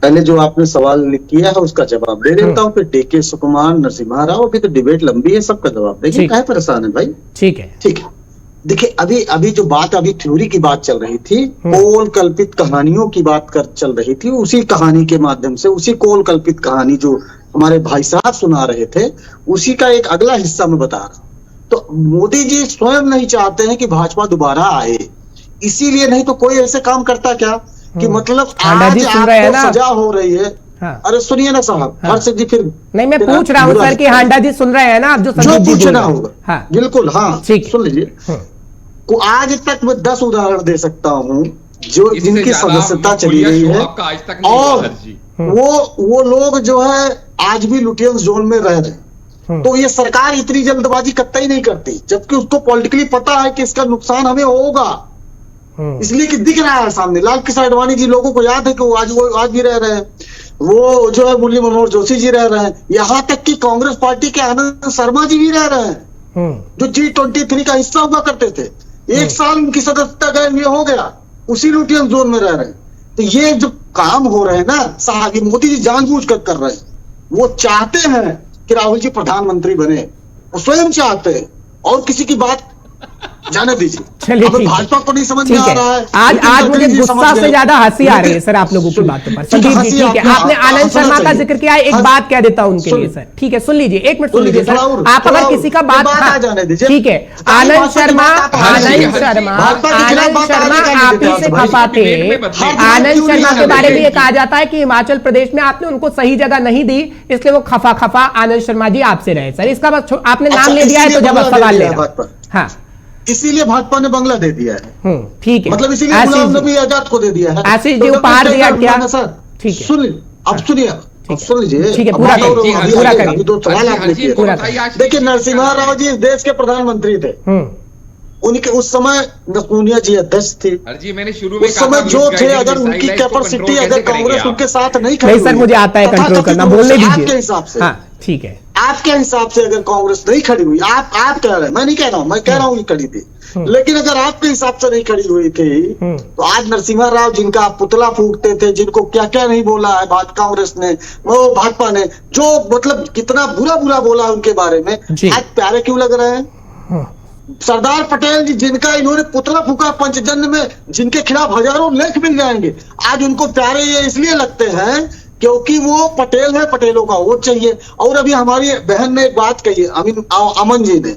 Speaker 4: पहले जो आपने सवाल किया है उसका जवाब दे देता हूँ, फिर डीके सुकुमार, नरसिम्हा राव, अभी तो डिबेट लंबी है, सबका जवाब देखिए। क्या परेशान है भाई? ठीक है, ठीक है। देखिए, अभी जो बात, अभी थ्योरी की बात चल रही थी, कोल कल्पित कहानियों की बात चल रही थी, उसी कहानी के माध्यम से, उसी कोल कल्पित कहानी जो हमारे भाई साहब सुना रहे थे, उसी का एक अगला हिस्सा मैं बता रहा हूँ। तो मोदी जी स्वयं नहीं चाहते हैं कि भाजपा दोबारा आए, इसीलिए नहीं तो कोई ऐसे काम करता क्या कि मतलब आज आपको सजा हो रही है। हाँ। अरे सुनिए ना साहब, हर्ष जी, फिर
Speaker 2: नहीं मैं पूछ रहा हूँ सर कि हांडा जी सुन रहे हैं ना, आप जो
Speaker 4: पूछना होगा। हाँ। बिल्कुल, हाँ सुन लीजिए। को आज तक मैं 10 उदाहरण दे सकता हूँ जो जिनकी सदस्यता चली गई है और वो लोग जो है आज भी लुटियंस जोन में रह रहे हैं। तो ये सरकार इतनी जल्दबाजी कतई नहीं करती, जबकि उसको पॉलिटिकली पता है कि इसका नुकसान हमें होगा, इसलिए कि दिख रहा है सामने। लाल कृष्ण आडवाणी जी, लोगों को याद है कि वो आज भी रह रहे हैं, वो जो है मुरली मनोहर जोशी जी रह रहे हैं, यहाँ तक कि कांग्रेस पार्टी के आनंद शर्मा जी भी रह रहे हैं, जो G23 का हिस्सा हुआ करते थे। 1 साल उनकी सदस्यता गए, ये हो गया, उसी लुटियन जोन में रह रहे हैं। तो ये जो काम हो रहे हैं ना साहब, ये मोदी जी जानबूझ कर रहे हैं। वो चाहते हैं कि राहुल जी प्रधानमंत्री बने, वो स्वयं चाहते हैं, और किसी की बात जाने दीजिए।
Speaker 2: चलिए,
Speaker 4: भाजपा को नहीं समझ में आ रहा है।
Speaker 2: आज मुझे गुस्सा से ज्यादा हंसी आ रही है सर आप लोगों की बातों पर। संदीप जी, ठीक है, आपने आनंद शर्मा का जिक्र किया, एक बात कह देता हूं उनके लिए सर। ठीक है, सुन लीजिए, 1 मिनट सुन लीजिए सर। आप अगर किसी का बात, ठीक है, आनंद शर्मा आप ही से खफा थे। आनंद शर्मा के बारे में ये कहा जाता है कि हिमाचल प्रदेश में आपने उनको सही जगह नहीं दी, इसलिए वो खफा आनंद शर्मा जी आपसे रहे। सर इसका बस आपने नाम ले दिया है तो जब सवाल ले रहा। हाँ
Speaker 4: इसीलिए भाजपा ने बंगला दे दिया है।
Speaker 2: ठीक है,
Speaker 4: मतलब इसीलिए गुलाम नबी आजाद को दे दिया है।
Speaker 2: ऐसे जो उपहार दिया क्या सर? ठीक है,
Speaker 4: सुनिए, अब सुनिए, सुन लीजिए,
Speaker 2: ठीक है, पूरा करिए।
Speaker 4: अभी 2 सवाल आपने किए। देखिए, नरसिम्हा राव जी इस देश के प्रधानमंत्री थे। उनके उस समय सोनिया जी अध्यक्ष थे।
Speaker 1: मैंने शुरू में
Speaker 4: उस समय जो थे, अगर उनकी कैपेसिटी, अगर कांग्रेस उनके साथ नहीं खड़ी,
Speaker 2: नहीं सर मुझे आता है कंट्रोल करना, बोलने दीजिए।
Speaker 4: आपके हिसाब से,
Speaker 2: हाँ ठीक है,
Speaker 4: आपके हिसाब से अगर कांग्रेस नहीं खड़ी हुई, आप कह रहे हैं, मैं नहीं कह रहा हूं, मैं कह रहा हूं कि खड़ी थी, लेकिन अगर आपके हिसाब से नहीं खड़ी हुई थी तो आज नरसिम्हा राव जिनका आप पुतला फूकते थे, जिनको क्या क्या नहीं बोला है कांग्रेस ने, वो भाजपा ने, जो मतलब कितना बुरा बुरा बोला उनके बारे में, आज प्यारे क्यों लग रहे हैं? सरदार पटेल जी जिनका इन्होंने पुतला फूका पंचजन्य में, जिनके खिलाफ हजारों लेख मिल जाएंगे, आज उनको प्यारे ये इसलिए लगते हैं क्योंकि वो पटेल है, पटेलों का वोट चाहिए। और अभी हमारी बहन ने एक बात कही, अमन जी ने,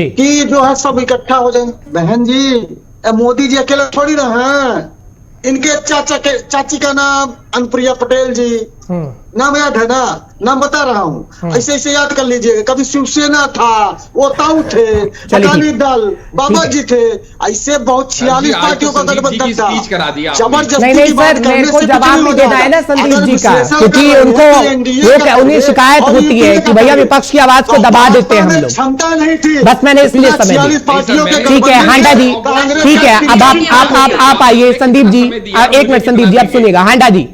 Speaker 4: कि जो है सब इकट्ठा हो जाएंगे। बहन जी, मोदी जी अकेले थोड़ी ना हैं, इनके चाची का नाम अनुप्रिया पटेल जी, नाम याद है ना, नाम बता रहा हूँ, ऐसे ऐसे याद कर लीजिएगा। कभी शिवसेना था, वो ताऊ थे, अकाली दल, बाबा जी थे, ऐसे बहुत 46 पार्टियों का गठबंधन था।
Speaker 2: जबरदस्ती की बात करने से जवाब नहीं देना है ना संदीप जी का, क्योंकि उनको उन्हें शिकायत होती है कि भैया विपक्ष की आवाज को दबा देते हैं हम लोग, क्षमता नहीं थी, बस मैंने इसलिए समझ। ठीक है हांडा जी, ठीक है, अब आप आइए संदीप जी, एक मिनट संदीप जी आप सुनिएगा। हांडा जी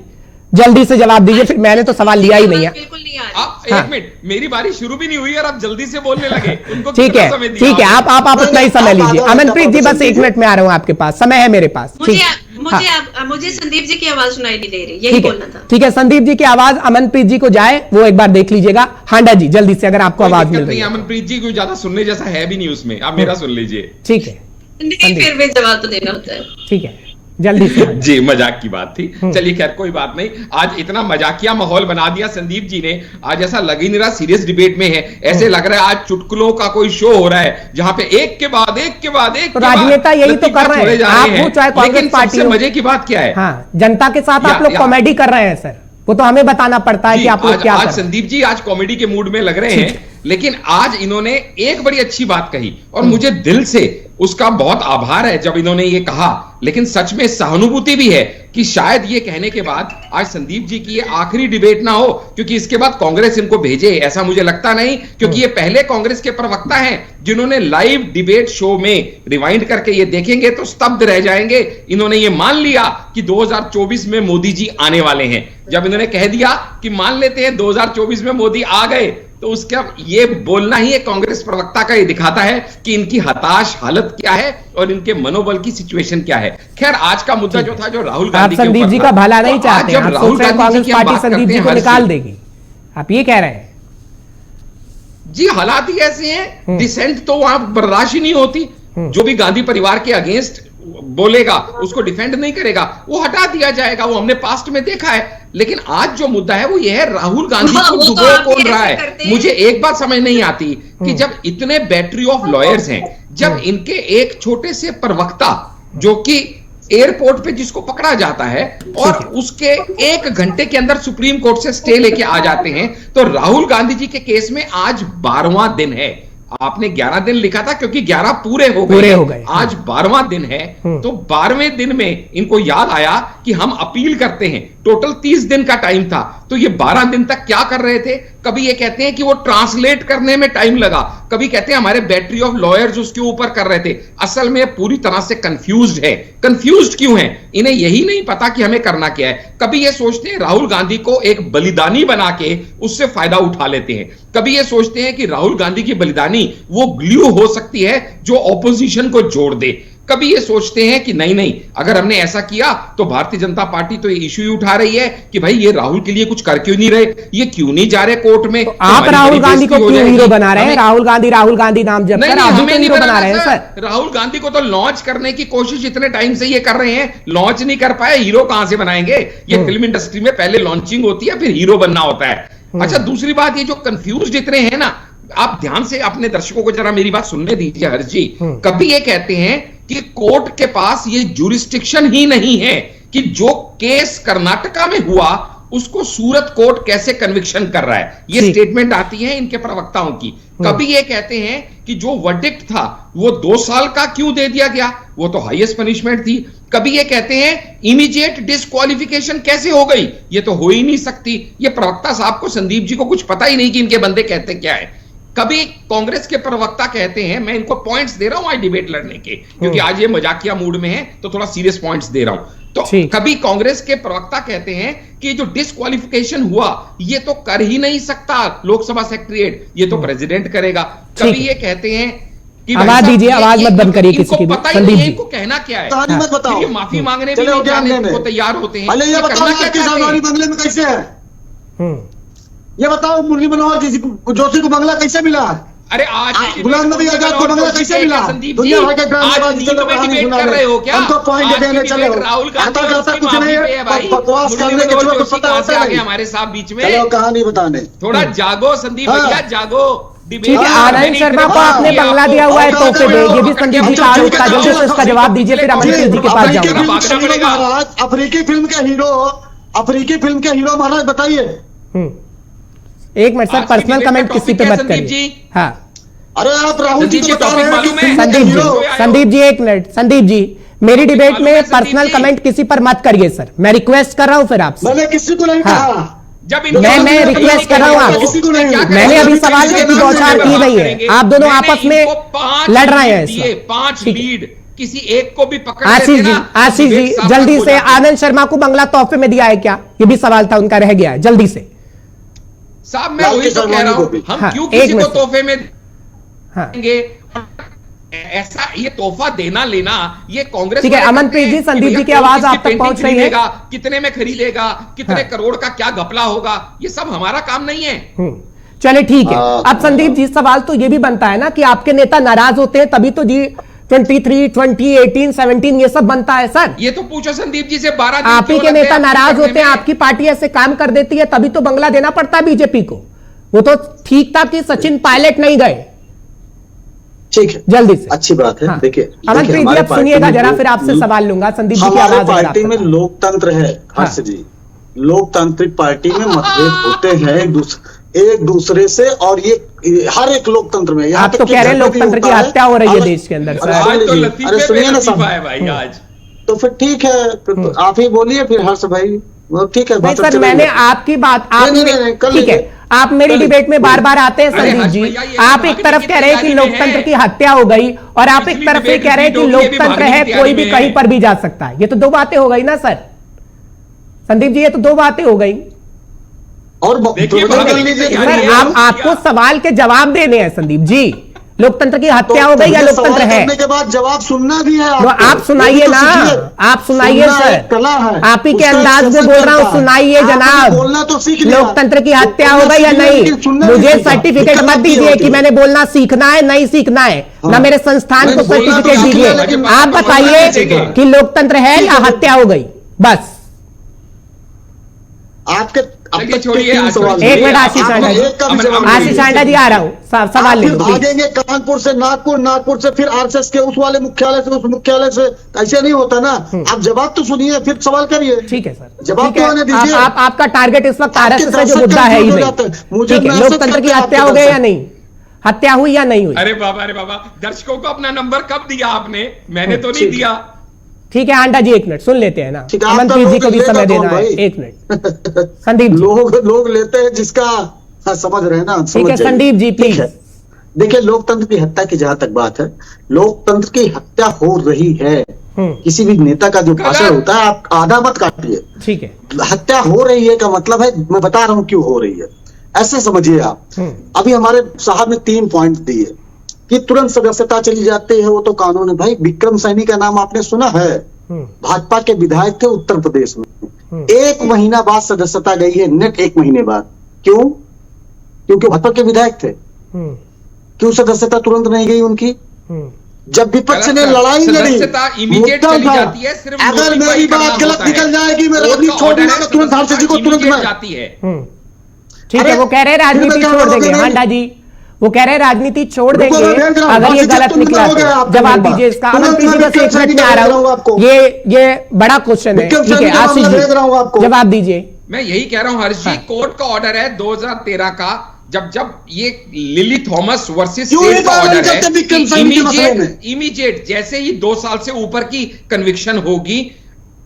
Speaker 2: जल्दी से जवाब दीजिए, फिर मैंने तो सवाल लिया ही नहीं है।
Speaker 1: एक मिनट, मेरी बारी शुरू भी नहीं हुई और आप जल्दी से बोलने लगे। उनको
Speaker 2: ठीक है, ठीक है, आप उतना ही समय लीजिए। अमनप्रीत जी बस 1 मिनट में आ रहा हूँ आपके पास, समय है मेरे पास।
Speaker 5: मुझे संदीप जी की आवाज सुनाई नहीं दे रही, यही बोलना था।
Speaker 2: ठीक है, संदीप जी की आवाज अमनप्रीत जी को जाए, वो एक बार देख लीजिएगा। हांडा जी जल्दी से, अगर आपको आवाज मिल रही है।
Speaker 1: अमनप्रीत जी को ज्यादा सुनने जैसा है भी नहीं उसमें, आप मेरा सुन लीजिए।
Speaker 2: ठीक है,
Speaker 5: फिर भी जवाब तो देना होता है।
Speaker 2: ठीक है, जल्दी से।
Speaker 1: जी मजाक की बात थी, चलिए खैर कोई बात नहीं। आज इतना मजाकिया माहौल बना दिया संदीप जी ने, आज ऐसा लग ही नहीं रहा सीरियस डिबेट में है, ऐसे लग रहा है आज चुटकुलों का कोई शो हो रहा है, जहां पे एक के बाद एक
Speaker 2: राजनेता यही तो कर रहे हैं, आप वो चाहे कांग्रेस पार्टी।
Speaker 1: सबसे मजे की बात क्या है,
Speaker 2: हाँ, जनता के साथ आप लोग कॉमेडी कर रहे हैं सर, वो तो हमें बताना पड़ता है कि आप लोग क्या।
Speaker 1: आज संदीप जी आज कॉमेडी के मूड में लग रहे हैं, लेकिन आज इन्होंने एक बड़ी अच्छी बात कही और मुझे दिल से उसका बहुत आभार है जब इन्होंने ये कहा, लेकिन सच में सहानुभूति भी है कि शायद ये कहने के बाद आज संदीप जी की ये आखिरी डिबेट ना हो, क्योंकि इसके बाद कांग्रेस इनको भेजे ऐसा मुझे लगता नहीं, क्योंकि ये पहले कांग्रेस के प्रवक्ता हैं जिन्होंने लाइव डिबेट शो में रिवाइंड करके ये देखेंगे तो स्तब्ध रह जाएंगे। इन्होंने ये मान लिया कि 2024 में मोदी जी आने वाले हैं। जब इन्होंने कह दिया कि मान लेते हैं 2024 में मोदी आ गए, तो उसका ये बोलना ही एक कांग्रेस प्रवक्ता का ये दिखाता है कि इनकी हताश हालत क्या है और इनके मनोबल की सिचुएशन क्या है। खैर आज का मुद्दा जो था, जो राहुल गांधी के
Speaker 2: संदीप जी का भला नहीं चाहते, आप सोच रहे हैं कांग्रेस पार्टी संदीप जी को निकाल देगी, आप ये कह रहे हैं?
Speaker 1: जी हालात ही ऐसे हैं, डिसेंट तो वहां बर्दाश्त ही नहीं होती। जो भी गांधी परिवार के अगेंस्ट बोलेगा, उसको डिफेंड नहीं करेगा, वो हटा दिया जाएगा, वो हमने पास्ट में देखा है। लेकिन आज जो मुद्दा है वो ये है, राहुल गांधी को डुबो कौन रहा है। मुझे एक बात समझ नहीं आती कि जब इतने बैटरी ऑफ लॉयर्स हैं, जब इनके एक छोटे से प्रवक्ता जो कि एयरपोर्ट पे जिसको पकड़ा जाता है और उसके 1 घंटे के अंदर सुप्रीम कोर्ट से स्टे लेके आ जाते हैं, तो राहुल गांधी जी के केस में आज 12वां दिन है। आपने 11 दिन लिखा था क्योंकि 11 पूरे हो गए। आज 12वां दिन है, तो 12वें दिन में इनको याद आया कि हम अपील करते हैं। टोटल 30 दिन का टाइम था, तो ये 12 दिन तक क्या कर रहे थे? कभी ये कहते हैं कि वो ट्रांसलेट करने में टाइम लगा, कभी कहते हैं हमारे बैटरी ऑफ लॉयर्स उसके ऊपर कर रहे थे। असल में पूरी तरह से कंफ्यूज्ड है। कंफ्यूज्ड क्यों है? इन्हें यही नहीं पता कि हमें करना क्या है। कभी ये सोचते हैं राहुल गांधी को एक बलिदानी बना के उससे फायदा उठा लेते हैं, कभी ये सोचते हैं कि राहुल गांधी की बलिदानी वो ग्लू हो सकती है जो ऑपोजिशन को जोड़ दे, कभी ये सोचते हैं कि नहीं नहीं, अगर हमने ऐसा किया तो भारतीय जनता पार्टी तो ये इश्यू ही उठा रही है कि भाई ये राहुल के लिए कुछ कर क्यों नहीं रहे, ये क्यों नहीं जा रहे कोर्ट में। तो
Speaker 2: आप राहुल गांधी को क्यों हीरो बना रहे हैं? राहुल गांधी नाम जब कर आप हमें हीरो बना रहे हैं सर।
Speaker 1: राहुल गांधी को तो लॉन्च करने की कोशिश इतने टाइम से ये कर रहे हैं, लॉन्च नहीं कर पाए, हीरो कहां से बनाएंगे? ये फिल्म इंडस्ट्री में पहले लॉन्चिंग होती है, फिर हीरो बनना होता है। अच्छा, दूसरी बात, ये जो कंफ्यूज्ड इतने हैं ना, आप ध्यान से अपने दर्शकों को जरा मेरी बात सुनने दीजिए हर्ष जी। कभी ये कहते हैं कि कोर्ट के पास ये ज्यूरिस्डिक्शन ही नहीं है कि जो केस कर्नाटका में हुआ उसको सूरत कोर्ट कैसे कन्विक्शन कर रहा है। ये स्टेटमेंट आती है इनके प्रवक्ताओं की। कभी ये कहते हैं कि जो वर्डिक्ट था वो 2 साल का क्यों दे दिया गया, वो तो हाईएस्ट पनिशमेंट थी। कभी ये कहते हैं इमीडिएट डिस्क्वालिफिकेशन कैसे हो गई, ये तो हो ही नहीं सकती। ये प्रवक्ता साहब को, संदीप जी को कुछ पता ही नहीं कि इनके बंदे कहते क्या है। कभी कांग्रेस के प्रवक्ता कहते हैं, मैं इनको पॉइंट्स दे रहा हूं आज डिबेट लड़ने के, क्योंकि आज ये मजाकिया मूड में है तो थोड़ा सीरियस पॉइंट्स दे रहा हूं। तो कभी कांग्रेस के प्रवक्ता कहते हैं कि जो डिस्क्वालिफिकेशन हुआ ये तो कर ही नहीं सकता लोकसभा सेक्रेटरीट, ये तो प्रेसिडेंट करेगा। कभी ये कहते हैं कि
Speaker 2: आवाज दीजिए, आवाज मत बंद करिए किसी की भी।
Speaker 1: पता ही नहीं है इनको कहना क्या है,
Speaker 4: मत बताओ।
Speaker 1: ये माफी मांगने भी नहीं जाने को तैयार होते हैं।
Speaker 4: ये बताओ बंगले में कैसे है, ये बताओ मुरली मनोहर जोशी को बंगला कैसे मिला?
Speaker 1: अरे आज
Speaker 4: गुलाम नबी आजाद को बंगला कैसे मिला? दुनिया भर के
Speaker 1: आज नींद में डिबेट कर रहे हो क्या?
Speaker 4: हमको पॉइंट देने चले हो,
Speaker 1: राहुल
Speaker 4: आता जाता कुछ नहीं है,
Speaker 1: भाई
Speaker 4: बकवास करने के जो पता होता है
Speaker 1: हमारे साथ बीच में।
Speaker 4: चलो कहानी बताने,
Speaker 1: थोड़ा जागो संदीप भैया, जागो।
Speaker 2: ठीक है, आनंद शर्मा को आपने बंगला दिया हुआ है तोहफे में, ये भी संदीप जी का आरोप था। जल्दी से इसका जवाब दीजिए, फिर अमनप्रीत जी के पास जाऊंगा।
Speaker 4: महाराज अफ्रीकी फिल्म के हीरो महाराज बताइए।
Speaker 2: एक मिनट सर, पर्सनल कमेंट किसी पे मत करिए। हाँ
Speaker 4: अरे आप राहुल जी को बता रहे हैं कि
Speaker 2: संदीप जी एक मिनट, संदीप जी मेरी डिबेट में पर्सनल कमेंट किसी पर मत करिए सर, मैं रिक्वेस्ट कर रहा हूं फिर आपसे।
Speaker 4: मैंने किसी को नहीं कहा,
Speaker 1: जब
Speaker 2: मैं रिक्वेस्ट कर रहा हूं आपसे, मैंने अभी सवाल की बौछार की नहीं है, आप दोनों आपस में लड़ रहे हैं।
Speaker 1: 5 लीड किसी एक को भी पकड़
Speaker 2: आशीष जी जल्दी से, आनंद शर्मा को बंगला तोहफे में दिया है क्या? ये भी सवाल था उनका, रह गया है, जल्दी से।
Speaker 1: साहब मैं वही तो कह रहा हूं, हम क्यों किसी को तोहफे में देंगे? ऐसा ये तोहफा देना लेना ये कांग्रेस।
Speaker 2: ठीक है अमनप्रीत जी, संदीप जी की आवाज आप तक पहुंच रही है।
Speaker 1: कितने में खरीदेगा, कितने करोड़ का क्या घपला होगा, ये सब हमारा काम नहीं है।
Speaker 2: चले ठीक है। अब संदीप जी सवाल तो ये भी बनता है ना कि आपके नेता नाराज होते हैं तभी तो जी 23, 20, 18, 17 ये सब बनता है सर।
Speaker 1: ये तो पूछो संदीप जी से। 12
Speaker 2: आप ही के नेता नाराज होते हैं, आपकी पार्टी ऐसे काम कर देती है तभी तो बंगला देना पड़ता है बीजेपी को। वो तो ठीक था कि सचिन पायलट नहीं गए।
Speaker 4: ठीक है,
Speaker 2: जल्दी से,
Speaker 4: अच्छी बात है। देखिए
Speaker 2: अमनप्रीत जी अब सुनिएगा जरा, फिर आपसे सवाल लूंगा। संदीप जी की आवाज
Speaker 4: पार्टी में लोकतंत्र है हर्ष जी, लोकतांत्रिक पार्टी में मतभेद होते हैं एक दूसरे से, और ये हर एक लोकतंत्र में।
Speaker 2: आप तो कह रहे हैं लोकतंत्र की हत्या हो रही है देश के अंदर।
Speaker 1: अरे सुनिए ना सब
Speaker 4: भाई आज तो फिर ठीक है, आप ही बोलिए फिर हर्ष भाई। ठीक है
Speaker 2: सर, मैंने आपकी बात ठीक है, आप मेरी डिबेट में बार बार आते हैं संदीप जी। आप एक तरफ कह रहे हैं कि लोकतंत्र की हत्या हो गई और आप एक तरफ से कह रहे हैं कि लोकतंत्र है, कोई भी कहीं पर भी जा सकता है। ये तो 2 बातें हो गई ना सर संदीप जी, ये तो 2 बातें हो गई।
Speaker 4: और
Speaker 2: सर आपको सवाल के जवाब देने हैं संदीप जी। लोकतंत्र की हत्या हो गई या लोकतंत्र है?
Speaker 4: करने के बाद जवाब सुनना भी है
Speaker 2: तो आप सुनाइए ना, आप सुनाइए सर, आप ही के अंदाज में बोल रहा हूँ, सुनाइए जनाब।
Speaker 4: बोलना तो सीख,
Speaker 2: लोकतंत्र की हत्या हो गई या नहीं? मुझे सर्टिफिकेट मत दीजिए कि मैंने बोलना सीखना है नहीं सीखना है, ना मेरे संस्थान को सर्टिफिकेट दीजिए। आप बताइए कि लोकतंत्र है या हत्या हो गई, बस।
Speaker 4: आपके
Speaker 1: छोड़िए,
Speaker 2: एक मिनट आशीष आंडा जी आ रहा हूँ, सवाल ले लो।
Speaker 4: भागेंगे कानपुर से नागपुर, नागपुर से फिर आरएसएस के उस वाले मुख्यालय से उस मुख्यालय से, ऐसे नहीं होता ना। आप जवाब तो सुनिए फिर सवाल करिए।
Speaker 2: ठीक है सर,
Speaker 4: जवाब तो आने दीजिए।
Speaker 2: आपका टारगेट इस वक्त आरएसएस है, जो मुद्दा है ही नहीं। ठीक है, लोकतंत्र की हत्या हो गई या नहीं, हत्या हुई या नहीं हुई?
Speaker 1: अरे बाबा, दर्शकों को अपना नंबर कब दिया आपने? मैंने तो नहीं दिया।
Speaker 2: ठीक है आंडा जी, 1 मिनट सुन लेते हैं ना, अमनप्रीत जी को भी समय देना है। 1 मिनट संदीप जी।
Speaker 4: लोग लेते हैं जिसका समझ रहे हैं ना।
Speaker 2: ठीक है संदीप जी प्लीज।
Speaker 4: देखिए लोकतंत्र की हत्या की जहां तक बात है, लोकतंत्र की हत्या हो रही है। किसी भी नेता का जो भाषण होता है आप आधा मत काटिए।
Speaker 2: ठीक है,
Speaker 4: हत्या हो रही है का मतलब है, मैं बता रहा हूं क्यों हो रही है, ऐसे समझिए आप। अभी हमारे साहब ने 3 पॉइंट दिए कि तुरंत सदस्यता चली जाती है, वो तो कानून है। भाई विक्रम सैनी का नाम आपने सुना है? भाजपा के विधायक थे उत्तर प्रदेश में, 1 महीना बाद सदस्यता गई है, नेट 1 महीने बाद। क्यों? क्योंकि भाजपा के विधायक थे। क्यों सदस्यता तुरंत नहीं गई उनकी? जब विपक्ष ने लड़ाई लड़ी, अगर मेरी बात गलत निकल जाएगी, मैं राजनीति छोड़ दूंगा तो तुरंत हर्ष जी को तुरंत जाती है।
Speaker 2: ठीक है, वो कह रहे हैं राजनीति छोड़ देंगे हांडा जी, वो कह रहे हैं राजनीति छोड़ देंगे अगर ये गलत निकला तो। जवाब दीजिए इसका। अमनप्रीत जी बस 1 मिनट में आ रहा हूँ, ये बड़ा क्वेश्चन है। ठीक है आशीष जी जवाब दीजिए।
Speaker 1: मैं यही कह रहा हूं हर्ष जी, कोर्ट का ऑर्डर है 2013 का जब ये लिली थॉमस वर्सेस
Speaker 4: क्यों
Speaker 1: सेठ
Speaker 4: नहीं
Speaker 1: का
Speaker 4: पालन
Speaker 1: ऑर्डर
Speaker 4: करते विक्रम
Speaker 1: है
Speaker 4: सैनी के मसले में?
Speaker 1: इमीडिएट जैसे ही 2 साल से ऊपर की कन्विक्शन होगी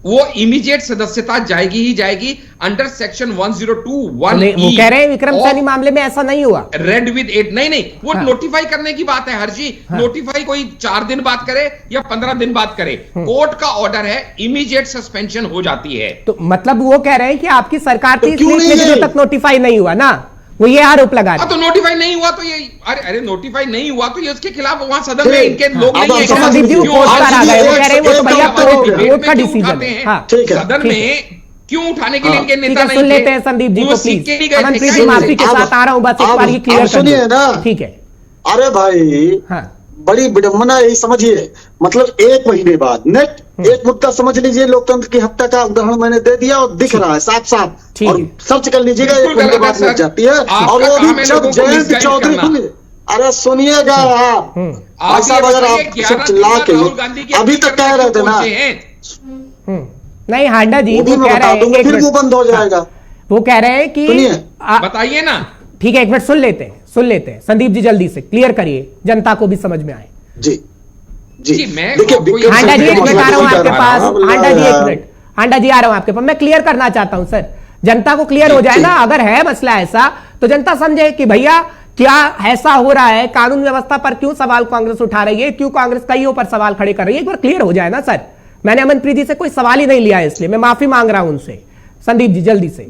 Speaker 1: वो इमीडिएट सदस्यता जाएगी ही जाएगी अंडर सेक्शन 1021E।
Speaker 2: वो कह रहे हैं विक्रम सैनी मामले में ऐसा नहीं हुआ।
Speaker 1: रेड विद 8 नहीं वो
Speaker 2: हाँ।
Speaker 1: नोटिफाई करने की बात है हर्जी।
Speaker 2: हाँ।
Speaker 1: नोटिफाई कोई 4 दिन बाद करे या 15 दिन बाद करे, कोर्ट का ऑर्डर है, इमीडिएट सस्पेंशन हो जाती है।
Speaker 2: तो मतलब वो कह रहे हैं कि आपकी सरकार थी
Speaker 4: तो क्यों
Speaker 2: इसलिए
Speaker 4: नहीं
Speaker 2: जो तक नोटिफाई नहीं हुआ ना, वो ये आरोप लगा रहे हैं।
Speaker 1: तो नोटिफाई नहीं हुआ तो ये अरे नोटिफाई नहीं हुआ तो ये उसके खिलाफ वहां सदन में
Speaker 4: ठीक।
Speaker 1: इनके लोग
Speaker 4: अब
Speaker 1: नहीं
Speaker 4: आप समझ
Speaker 1: है।
Speaker 4: लीजिए,
Speaker 2: वो
Speaker 1: क्यों
Speaker 2: कोर्ट
Speaker 1: आज
Speaker 2: पर आ गए, वो
Speaker 1: ये
Speaker 2: कह रहे हैं वो तो
Speaker 1: एक
Speaker 2: भैया
Speaker 1: सवाल
Speaker 2: कोर्ट
Speaker 1: डिबेट में
Speaker 2: का
Speaker 1: क्यों
Speaker 2: डिसीजन
Speaker 1: उठाते
Speaker 2: है।
Speaker 1: हैं?
Speaker 2: हाँ,
Speaker 4: ठीक है।
Speaker 1: सदन
Speaker 2: ठीक है।
Speaker 1: में क्यों उठाने के लिए
Speaker 4: हाँ।
Speaker 1: इनके
Speaker 2: ठीक
Speaker 1: नेता
Speaker 2: है,
Speaker 1: नहीं
Speaker 2: सुन
Speaker 1: थे?
Speaker 2: लेते हैं संदीप जी
Speaker 1: वो
Speaker 2: को
Speaker 1: सीख के नहीं
Speaker 2: प्लीज।
Speaker 1: गए थे
Speaker 2: मनप्रीत
Speaker 1: कहीं
Speaker 2: जी
Speaker 1: से?
Speaker 2: माफी के साथ आ रहा हूं, बस एक बार ये क्लियर
Speaker 4: अब
Speaker 2: कर
Speaker 4: सुनिए
Speaker 2: दो।
Speaker 4: ना।
Speaker 2: ठीक है।
Speaker 4: अरे भाई
Speaker 2: हाँ
Speaker 4: बड़ी विडंबना यही समझिए, मतलब 1 महीने बाद नेट एक मुद्दा समझ लीजिए, लोकतंत्र की हत्या का उदाहरण मैंने दे दिया और दिख रहा है साफ साफ,
Speaker 2: ठीक
Speaker 4: और
Speaker 2: है।
Speaker 4: सर्च कर लीजिएगा, 1
Speaker 1: बिल्कुल
Speaker 4: महीने
Speaker 1: गलत है
Speaker 4: बाद मिल
Speaker 1: सर।
Speaker 4: जाती है।
Speaker 1: आपका
Speaker 4: और वो
Speaker 1: काम
Speaker 4: भी
Speaker 1: है
Speaker 4: जब
Speaker 1: लोगों को
Speaker 4: जयंत
Speaker 1: misguide
Speaker 4: चौधरी
Speaker 1: करना।
Speaker 4: सुनिए, अरे सुनिएगा आप
Speaker 1: आप
Speaker 4: ऐसा
Speaker 1: ये
Speaker 4: अगर
Speaker 1: बताइए,
Speaker 4: आप
Speaker 1: 11
Speaker 4: सब चिल्ला
Speaker 1: दिन बाद
Speaker 4: के
Speaker 1: राहुल गांधी की
Speaker 4: अभी
Speaker 1: अपील
Speaker 4: तक कह
Speaker 1: करने
Speaker 4: रहे थे
Speaker 1: क्यों
Speaker 4: ना,
Speaker 1: पहुंचे हैं?
Speaker 2: नहीं हांडा जी
Speaker 4: वो भी
Speaker 2: वो
Speaker 4: मैं
Speaker 2: कह
Speaker 4: बता
Speaker 2: रहे
Speaker 4: दूंगा,
Speaker 2: हैं,
Speaker 4: फिर
Speaker 2: एक
Speaker 4: वो
Speaker 2: मिनट।
Speaker 4: बंद हो जाएगा।
Speaker 2: वो कह रहे हैं कि
Speaker 4: सुनिए।
Speaker 1: बताइए ना।
Speaker 2: ठीक है, एक मिनट सुन लेते हैं संदीप जी, जल्दी से क्लियर करिए, जनता को भी समझ में आए।
Speaker 4: जी
Speaker 1: जी, मैं
Speaker 4: देखिए
Speaker 1: कोई-
Speaker 4: विक्रम
Speaker 2: हांडा जी
Speaker 4: सैनी
Speaker 2: एक
Speaker 4: का
Speaker 2: मिनट
Speaker 4: मसला
Speaker 2: आ रहा हूं
Speaker 4: कोई
Speaker 2: आपके
Speaker 4: कर
Speaker 2: पास।
Speaker 4: रहा है।
Speaker 2: हांडा जी एक मिनट, हांडा जी आ रहा हूं आपके पास, मैं क्लियर करना चाहता हूं सर, जनता को क्लियर हो जाए ना। अगर है मसला ऐसा तो जनता समझे कि भैया क्या ऐसा हो रहा है, कानून व्यवस्था पर क्यों सवाल कांग्रेस उठा रही है, क्यों कांग्रेस कईयों पर सवाल खड़े कर रही है, एक बार क्लियर हो जाए ना सर। मैंने अमनप्रीत जी से कोई सवाल ही नहीं लिया है, इसलिए मैं माफी मांग रहा हूं उनसे। संदीप जी जल्दी से।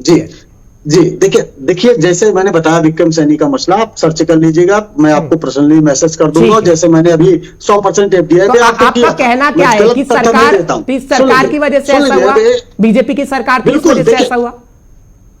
Speaker 4: जी देखिए जैसे मैंने बताया विक्रम सैनी का मसला आप सर्च कर लीजिएगा, मैं आपको पर्सनली मैसेज कर दूंगा,
Speaker 2: ठीक है।
Speaker 4: जैसे मैंने अभी 100% एफडीआई
Speaker 2: तो आपका कहना क्या है कि सरकार की वजह से ऐसा हुआ, बीजेपी की सरकार की
Speaker 4: बिल्कुल,
Speaker 2: वजह से
Speaker 4: देखिए,
Speaker 2: ऐसा हुआ?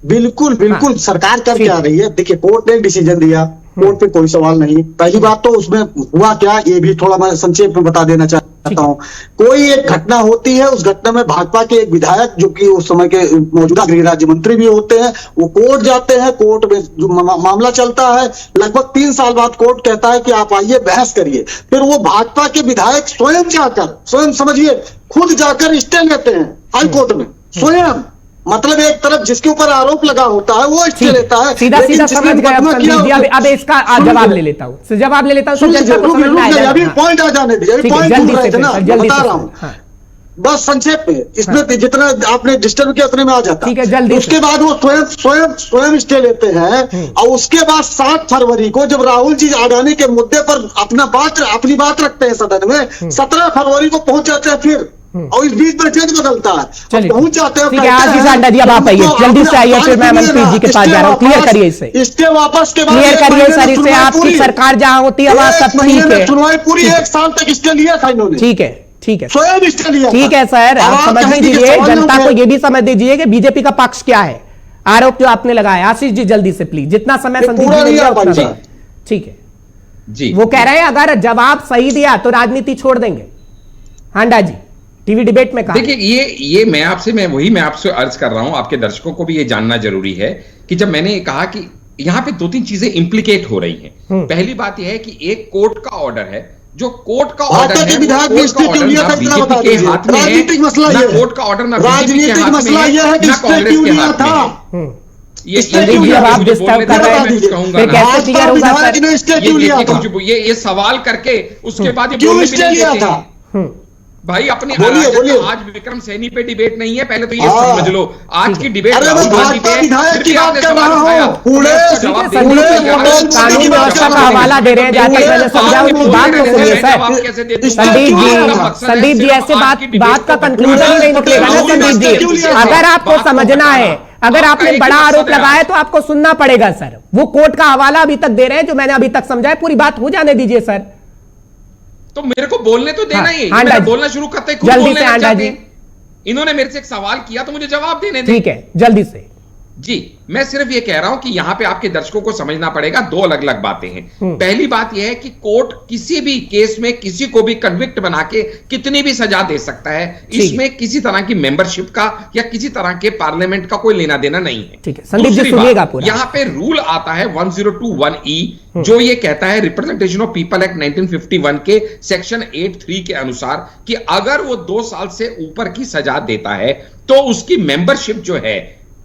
Speaker 4: बिल्कुल
Speaker 2: हाँ।
Speaker 4: सरकार कर
Speaker 2: ठीक
Speaker 4: क्या
Speaker 2: है।
Speaker 4: रही है? देखिए कोर्ट ने एक डिसीजन दिया, कोर्ट पे कोई सवाल नहीं। पहली बात तो उसमें हुआ क्या, ये भी थोड़ा मैं संक्षेप में बता देना चाहता हूँ। कोई एक घटना होती है, उस घटना में भाजपा के एक विधायक जो कि उस समय के मौजूदा गृह राज्य मंत्री भी होते हैं, वो कोर्ट जाते हैं, कोर्ट में जो मामला चलता है, लगभग 3 साल बाद कोर्ट कहता है कि आप आइए बहस करिए। फिर वो भाजपा के विधायक स्वयं समझिए खुद जाकर स्टे लेते हैं हाई कोर्ट में स्वयं, मतलब एक तरफ जिसके ऊपर आरोप लगा होता है वो स्टे लेता है।
Speaker 2: सीधा
Speaker 4: लेकिन
Speaker 2: सीधा
Speaker 4: जिसने
Speaker 2: समझ गए अब
Speaker 4: मुकदमा किया
Speaker 2: संदीप जी। अब इसका जवाब ले लेता हूँ, जवाब ले लेता हूँ,
Speaker 4: सुन
Speaker 2: जनता
Speaker 4: लीजिए,
Speaker 2: को समझ में आ जाएगा।
Speaker 4: अभी
Speaker 2: हाँ।
Speaker 4: पॉइंट आ जाने दीजिए, अभी
Speaker 2: ठीक है,
Speaker 4: पॉइंट
Speaker 2: जल्दी
Speaker 4: पूछ रहे
Speaker 2: से
Speaker 4: थे ना,
Speaker 2: सर,
Speaker 4: मैं
Speaker 2: जल्दी
Speaker 4: बता
Speaker 2: से
Speaker 4: रहा
Speaker 2: सर,
Speaker 4: हूँ।
Speaker 2: हाँ।
Speaker 4: बस संक्षेप में इसमें जितना आपने डिस्टर्ब किया उतने में आ जाता।
Speaker 2: ठीक है, जल्दी से।
Speaker 4: उसके बाद वो स्वयं स्टे लेते हैं, और उसके बाद 7 फरवरी को जब राहुल जी अडानी के मुद्दे पर अपनी बात रखते हैं सदन में, 17 फरवरी को पहुंच जाते हैं फिर, और इस बीच में जज बदलता है,
Speaker 2: चलिए,
Speaker 4: पहुंच जाते हैं।
Speaker 2: ठीक है, आशीष हांडा जी अब आप आइए, जल्दी से आइए, फिर मैं अमनप्रीत जी के पास जा रहा हूँ। क्लियर करिए इसे,
Speaker 4: इसके वापस के बाद
Speaker 2: क्लियर
Speaker 4: एक
Speaker 2: करिए
Speaker 4: महीने
Speaker 2: सर
Speaker 4: में
Speaker 2: इसे।
Speaker 4: सुनवाई
Speaker 2: आपकी
Speaker 4: पूरी।
Speaker 2: सरकार जहां होती है वहां
Speaker 4: एक
Speaker 2: सब
Speaker 4: महीने
Speaker 2: ठीक
Speaker 4: में
Speaker 2: है।
Speaker 4: सुनवाई पूरी,
Speaker 2: ठीक है।
Speaker 4: 1 साल तक इसके लिया था इन्होंने,
Speaker 2: ठीक है, ठीक है,
Speaker 4: स्वयं इसके लिया
Speaker 2: ठीक
Speaker 4: था।
Speaker 2: है सर,
Speaker 4: अब
Speaker 2: आप समझ
Speaker 4: कहेंगे कि
Speaker 2: दीजिए,
Speaker 4: सवाल
Speaker 2: जनता
Speaker 4: नहीं
Speaker 2: को
Speaker 4: उठे।
Speaker 2: यह भी समझ दीजिए कि बीजेपी का पक्ष क्या है, आरोप जो आपने लगाया। आशीष जी जल्दी से प्लीज, जितना समय
Speaker 4: ये
Speaker 2: संदीप
Speaker 4: पूरा
Speaker 2: जी ने
Speaker 4: नहीं
Speaker 2: लिया
Speaker 4: आ
Speaker 2: उतना
Speaker 4: पाएगा।
Speaker 2: दें। ठीक है,
Speaker 1: जी
Speaker 2: वो कह रहे हैं अगर जवाब सही दिया तो राजनीति छोड़ देंगे। हांडा जी टीवी डिबेट में कहा।
Speaker 1: देखिए ये मैं आपसे अर्ज कर रहा हूं, आपके दर्शकों को भी ये जानना जरूरी है कि जब मैंने कहा कि यहां पे 2-3 चीजें इंप्लीकेट हो रही हैं। पहली बात यह है कि एक कोर्ट का ऑर्डर है, जो कोर्ट का ऑर्डर
Speaker 4: भाजपा
Speaker 1: है,
Speaker 4: के
Speaker 1: वो
Speaker 4: विधायक
Speaker 1: कोर्ट का ऑर्डर
Speaker 4: लिया
Speaker 1: ना
Speaker 4: था, इतना
Speaker 1: बीजेपी
Speaker 4: बता
Speaker 1: के
Speaker 4: दीजिए।
Speaker 1: हाथ में है,
Speaker 4: राजनीतिक मसला
Speaker 1: ना
Speaker 4: ये है।
Speaker 1: कोर्ट का ऑर्डर ना बीजेपी के
Speaker 4: राजनीतिक
Speaker 1: हाथ में
Speaker 4: मसला
Speaker 1: है,
Speaker 4: यह है कि
Speaker 1: ना
Speaker 4: स्टे
Speaker 1: कांग्रेस
Speaker 4: क्यों
Speaker 1: के
Speaker 4: लिया
Speaker 1: हाथ
Speaker 4: था?
Speaker 1: में है। ये
Speaker 4: स्टे
Speaker 2: संदीप
Speaker 4: क्यों
Speaker 2: जी
Speaker 4: लिया
Speaker 2: अब
Speaker 4: था?
Speaker 2: आप
Speaker 1: मुझे
Speaker 2: डिस्टर्ब
Speaker 1: बोलने
Speaker 2: कर
Speaker 1: दें,
Speaker 2: रहे
Speaker 1: मैं
Speaker 2: हैं,
Speaker 1: कुछ कहूंगा
Speaker 2: फिर
Speaker 1: ना।
Speaker 2: कैसे क्लियर होगा
Speaker 4: विधायक
Speaker 2: सर?
Speaker 4: ने स्टे क्यों लिया था?
Speaker 1: ये सवाल करके उसके बाद ये
Speaker 4: क्यों
Speaker 1: बोलने भी
Speaker 4: स्टे
Speaker 1: नहीं
Speaker 4: लिया
Speaker 1: देते
Speaker 4: था?
Speaker 1: हैं। भाई अपने
Speaker 4: बोलिए,
Speaker 1: अराजक
Speaker 4: बोलिए।
Speaker 1: आज विक्रम सैनी पे डिबेट नहीं है, पहले तो ये
Speaker 4: हाँ।
Speaker 1: समझ लो। आज की डिबेट
Speaker 4: अरे मैं
Speaker 1: राहुल गांधी पे
Speaker 4: भाजपा
Speaker 1: है,
Speaker 4: विधायक
Speaker 1: फिर
Speaker 4: की
Speaker 1: भी
Speaker 4: बात
Speaker 1: आपने
Speaker 4: कर
Speaker 1: सवाल
Speaker 4: रहा
Speaker 1: उठाया,
Speaker 4: हूँ।
Speaker 1: तो मैं उसका
Speaker 2: ठीक है,
Speaker 1: जवाब
Speaker 2: संदीप
Speaker 1: देने
Speaker 2: जी,
Speaker 1: के लिए
Speaker 2: वो
Speaker 1: आज
Speaker 2: कानून
Speaker 1: की बात
Speaker 2: व्यवस्था
Speaker 1: कर
Speaker 2: का
Speaker 1: रहा हूं।
Speaker 2: हवाला दे रहे हैं, जाकर
Speaker 4: पूरे
Speaker 2: मैंने समझा,
Speaker 4: आप
Speaker 2: उनकी बात तो
Speaker 4: बोल
Speaker 2: सुनिए
Speaker 4: रहे
Speaker 2: सर।
Speaker 1: जवाब कैसे दे दूं?
Speaker 2: संदीप
Speaker 4: क्यों लिया
Speaker 2: जी,
Speaker 4: था?
Speaker 2: संदीप जी ऐसे बात का कंक्लूजन ही नहीं निकलेगा ना
Speaker 4: राहुल
Speaker 2: संदीप
Speaker 4: गांधी क्यों
Speaker 2: जी।
Speaker 4: लिया था?
Speaker 2: अगर आपको
Speaker 1: बात को
Speaker 2: समझना है, अगर
Speaker 1: आपका
Speaker 2: आपने
Speaker 1: एक ही
Speaker 2: बड़ा
Speaker 1: मकसद
Speaker 2: आरोप
Speaker 1: है।
Speaker 2: लगाया तो आपको सुनना पड़ेगा सर। वो कोर्ट का हवाला अभी तक दे रहे हैं, जो मैंने अभी तक समझा है, पूरी बात हो जाने दीजिए सर।
Speaker 1: तो मेरे को बोलने तो देना
Speaker 2: हाँ,
Speaker 1: ही,
Speaker 2: हांडा
Speaker 1: मेरा
Speaker 2: जी।
Speaker 1: बोलना शुरू करते ही खुद
Speaker 2: जल्दी
Speaker 1: बोलने
Speaker 2: से
Speaker 1: लग
Speaker 2: हांडा
Speaker 1: जाते
Speaker 2: जी।
Speaker 1: हैं। इन्होंने मेरे से एक सवाल किया तो मुझे जवाब देने दें।
Speaker 2: ठीक है, जल्दी से।
Speaker 1: जी मैं सिर्फ ये कह रहा हूं कि यहां पे आपके दर्शकों को समझना पड़ेगा, 2 अलग अलग बातें हैं। पहली बात यह है कि कोर्ट किसी भी केस में किसी को भी कन्विक्ट बना के कितनी भी सजा दे सकता है, इसमें किसी तरह की मेंबरशिप का या किसी तरह के पार्लियामेंट का कोई लेना देना नहीं है।
Speaker 2: ठीक है, संदीप जी
Speaker 1: दूसरी
Speaker 2: सुनिएगा
Speaker 1: बात,
Speaker 2: पूरा।
Speaker 1: यहां पे रूल आता है 1021E, जो ये कहता है रिप्रेजेंटेशन ऑफ पीपल एक्ट 1951 के सेक्शन 8(3) के अनुसार कि अगर वो 2 साल से ऊपर की सजा देता है तो उसकी मेंबरशिप जो है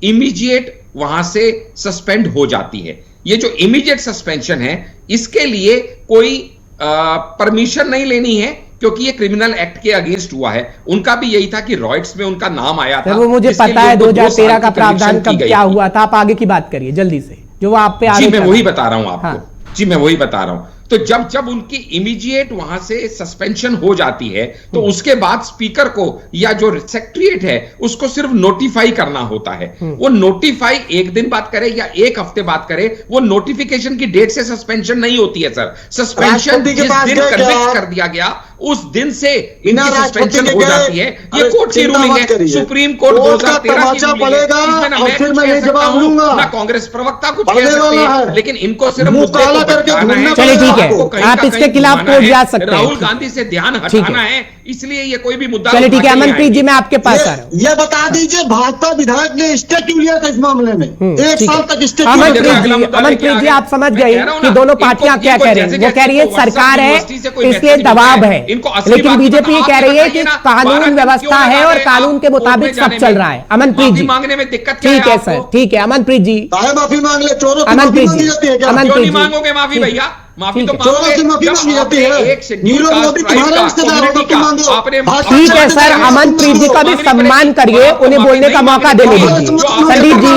Speaker 1: इमीडिएट वहां से सस्पेंड हो जाती है। ये जो इमीडिएट सस्पेंशन है इसके लिए कोई परमिशन नहीं लेनी है, क्योंकि ये क्रिमिनल एक्ट के अगेंस्ट हुआ है। उनका भी यही था कि रॉयट्स में उनका नाम आया था।
Speaker 2: वो मुझे पता है 2013 का प्रावधान कब क्या हुआ था। आप आगे की बात करिए जल्दी से, जो वो आप पे
Speaker 1: जी मैं वही बता रहा हूं आपको। जी मैं वही बता रहा हूं। तो जब उनकी इमीडिएट वहां से सस्पेंशन हो जाती है तो उसके बाद स्पीकर को या जो सेक्रेटरीट है उसको सिर्फ नोटिफाई करना होता है। वो नोटिफाई एक दिन बात करे या एक हफ्ते बात करे, वो नोटिफिकेशन की डेट से सस्पेंशन नहीं होती है सर। सस्पेंशन जिस दिन कन्विक्ट कर दिया गया उस दिन से इनकी सस्पेंशन हो जाती है। ये कोर्ट की रूलिंग है, सुप्रीम कोर्ट 2013 की रूलिंग है। इसमें ना मैं कुछ कह सकता हूं, ना कांग्रेस प्रवक्ता कुछ कह सकते हैं, लेकिन इनको सिर्फ मुद्दे को बताना है।
Speaker 2: चलिए ठीक है, आप इसके खिलाफ कोर्ट जा सकते हैं।
Speaker 1: राहुल गांधी से ध्यान हटाना है, इसलिए ये कोई भी मुद्दा।
Speaker 2: चलिए ठीक है, अमनप्रीत जी मैं आपके पास आ रहा हूं।
Speaker 4: ये बता दीजिए भाजपा विधायक ने स्टे क्यों लिया था इस मामले में? एक साल तक स्टे।
Speaker 2: अमनप्रीत जी आप समझ गए कि दोनों पार्टियां क्या कह रही है। वो कह रही है सरकार है इसलिए दबाव है, लेकिन बीजेपी कह रही है कि कानून व्यवस्था है और कानून के मुताबिक सब चल रहा है। अमनप्रीत जी
Speaker 1: मांगने में दिक्कत
Speaker 2: ठीक है सर, ठीक है अमनप्रीत जी
Speaker 4: माफी मांग ले। चोरों
Speaker 2: अमनप्रीत जी, अमनप्रीत जी
Speaker 1: मांगोगे माफी भैया? माफी तो
Speaker 4: चोरों से माफी मांगी जाती है। नीरव मोदी तुम्हारा रिश्तेदार होगा तो मांगो।
Speaker 2: ठीक है सर, अमनप्रीत जी का भी सम्मान करिए, उन्हें बोलने का मौका देने दीजिए। संदीप जी,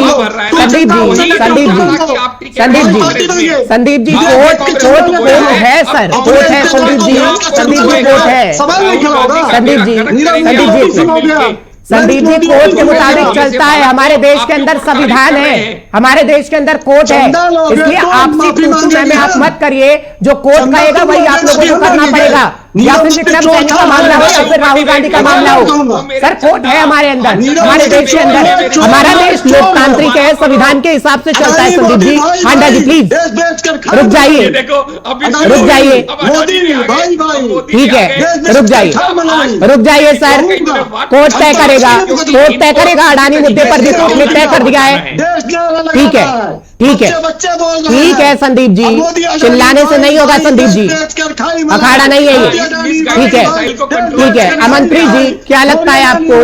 Speaker 2: संदीप जी, संदीप जी, संदीप जी, संदीप जी, कोर्ट है सर, कोर्ट है संदीप जी, संदीप जी कोर्ट है। संदीप जी, संदीप जी कोर्ट के मुताबिक चलता है। हमारे देश के अंदर संविधान है, हमारे देश के अंदर कोर्ट है, इसलिए आपसी पूछू में आप मत करिए। जो कोर्ट कहेगा वही आप लोगों को करना पड़ेगा, या फिर विक्रम सैनी का मामला हो या फिर राहुल गांधी का मामला हो। सर कोर्ट है हमारे अंदर, हमारे देश के अंदर। हमारा देश लोकतांत्रिक है, संविधान के हिसाब से चलता है। संदीप जी, हांडा जी प्लीज रुक जाइए, रुक जाइए, ठीक है रुक जाइए, रुक जाइए सर। कोर्ट तय करेगा, कोर्ट तय करेगा। अडानी मुद्दे पर भी कोर्ट ने तय कर दिया है। ठीक है, ठीक है, ठीक है संदीप जी, चिल्लाने से नहीं होगा संदीप जी, अखाड़ा नहीं है ये। ठीक है, ठीक है। अमनप्रीत जी क्या लगता है आपको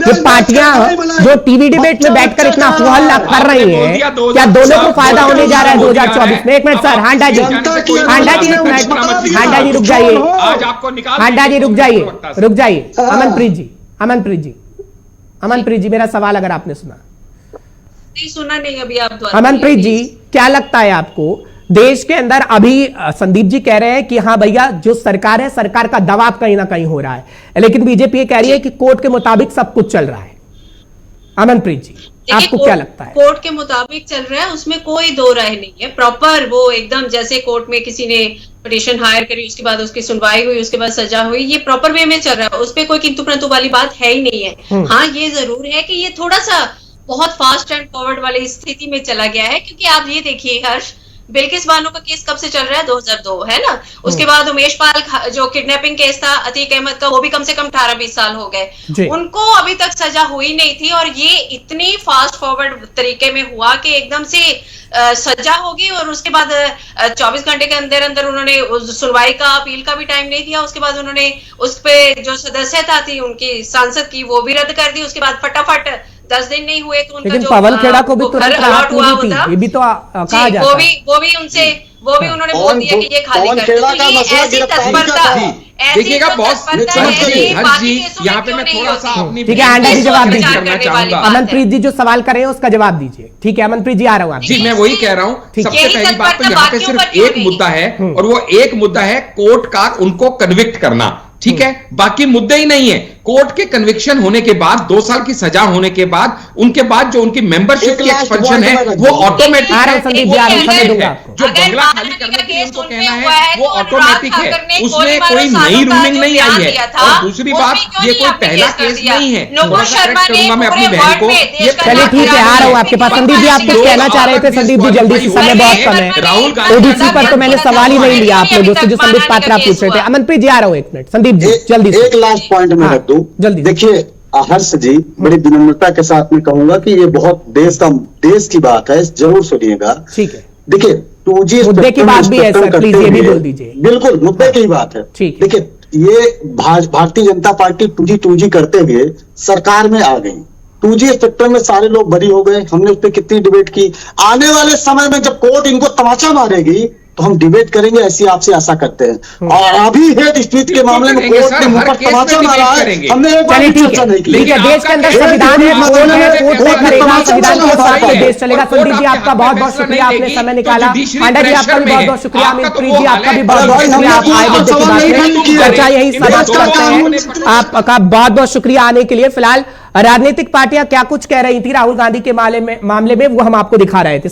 Speaker 2: कि पार्टियां जो टीवी डिबेट में बैठकर इतना हल्ला कर रही हैं, क्या दोनों को फायदा होने जा रहा है 2024 में? एक मिनट सर, हांडा जी, हांडा जी एक मिनट, हांडा जी रुक जाइए, हांडा जी रुक जाइए, रुक जाइए। अमनप्रीत जी, अमनप्रीत जी, अमनप्रीत जी मेरा सवाल अगर आपने सुना
Speaker 5: नहीं सुना नहीं अभी आप।
Speaker 2: अमनप्रीत जी क्या लगता है आपको देश के अंदर अभी संदीप जी कह रहे हैं कि हाँ भैया जो सरकार है, सरकार का दबाव कहीं ना कहीं हो रहा है, लेकिन बीजेपी कह रही है कि कोर्ट के मुताबिक सब कुछ चल रहा है। अमनप्रीत जी आपको क्या लगता है?
Speaker 5: कोर्ट के मुताबिक चल रहा है, उसमें कोई दो राय नहीं है। प्रॉपर वो एकदम जैसे कोर्ट में किसी ने पिटीशन हायर करी, उसके बाद उसकी सुनवाई हुई, उसके बाद सजा हुई, ये प्रॉपर वे में चल रहा है। उस पर कोई किंतु परंतु वाली बात है ही नहीं है। हाँ ये जरूर है कि ये थोड़ा सा बहुत फास्ट एंड फॉरवर्ड वाली स्थिति में चला गया है, क्योंकि आप ये देखिए हर्ष, बिल्किस बानो का केस कब से चल रहा है? 2002 है ना। उसके बाद उमेश पाल जो किडनैपिंग केस था अतीक अहमद का, वो भी कम से कम 18-20 साल हो गए, उनको अभी तक सजा हुई नहीं थी। और ये इतनी फास्ट फॉरवर्ड तरीके में हुआ कि एकदम से सजा होगी और उसके बाद 24 घंटे के अंदर अंदर उन्होंने सुनवाई का, अपील का भी टाइम नहीं दिया। उसके बाद उन्होंने उस पर जो सदस्यता थी उनकी सांसद की वो भी रद्द कर दी। उसके बाद फटाफट 10 दिन नहीं हुए तो उनका जो
Speaker 2: पवन खेड़ा को भी तुरंत राहत हुआ थी, ये भी तो कहा जाता है।
Speaker 5: वो भी उनसे वो भी उन्होंने बोल दिया कि ये खाली कर दो। तो ये ऐसी तत्परता,
Speaker 1: देखिएगा बॉस जी, यहाँ पे मैं थोड़ा सा अपनी
Speaker 2: ठीक है हांडा जी जवाब दीजिए। अमनप्रीत जी जो सवाल कर रहे हैं उसका जवाब दीजिए। ठीक है अमनप्रीत जी आ रहा हूँ
Speaker 1: जी, मैं वही कह रहा हूँ। सबसे पहली बात तो यहाँ पे सिर्फ एक मुद्दा है और वो एक मुद्दा है कोर्ट का उनको कन्विक्ट करना। ठीक है, बाकी मुद्दे ही नहीं है। कोर्ट के कन्विक्शन होने के बाद 2 साल की सजा होने के बाद उनके बाद जो उनकी मेंबरशिप की एक्सपेंशन है वो ऑटोमेटिक है। जो बंगला खाली करने के लिए उनको कहना है वो ऑटोमेटिक है, उसमें कोई नई रूलिंग नहीं आई है। और दूसरी बात, ये कोई पहला केस नहीं है। थोड़ा सा करेक्ट करूंगा मैं अपनी बहन को।
Speaker 2: चलिए ठीक है, आ रहा हूँ आपके पास। संदीप जी आप कुछ कहना चाह रहे थे? संदीप जी जल्दी से, समय बहुत कम है।
Speaker 1: राहुल गांधी
Speaker 2: ओबीसी पर तो मैंने सवाल ही नहीं लिया आप लोगों से, जो संदीप पात्रा पूछ रहे थे। अमनप्रीत जी आ रहा हूँ, एक मिनट संदीप जी जल्दी से।
Speaker 4: एक लास्ट पॉइंट में रख दूं
Speaker 2: जल्दी।
Speaker 4: देखिए हर्ष जी, बड़ी विनम्रता के साथ में कहूंगा कि ये बहुत देश की बात है, जरूर सुनिएगा।
Speaker 2: ठीक है,
Speaker 4: देखिए 2G
Speaker 2: मुद्दे की बात भी है सर, प्लीज ये भी बोल दीजिए।
Speaker 4: बिल्कुल मुद्दे की बात है। देखिए ये भारतीय जनता पार्टी 2G करते हुए सरकार में आ गई, 2G स्पेक्ट्रम में सारे लोग बरी हो गए, हमने उस पर कितनी डिबेट की। आने वाले समय में जब कोर्ट इनको तमाचा मारेगी तो हम डिबेट करेंगे, ऐसी आपसे आशा करते हैं। और अभी हेट स्पीच के मामले में कोर्ट ने मुंह पर तमाचा मारा है, हमने एक बार भी चर्चा नहीं की।
Speaker 2: ठीक है, देश के अंदर संविधान है, कोर्ट तय करेगा, संविधान के साथ में देश चलेगा। संदीप जी आपका बहुत बहुत शुक्रिया, आपने समय निकाला। पांडा जी आपका भी बहुत बहुत शुक्रिया। अमित जी आपका भी बहुत बहुत शुक्रिया, आप आए मुद्दे की बात में चर्चा यही समाप्त करते हैं। आपका बहुत बहुत शुक्रिया आने के लिए। फिलहाल राजनीतिक पार्टियां क्या कुछ कह रही थी राहुल गांधी के मामले में वो हम आपको दिखा रहे थे।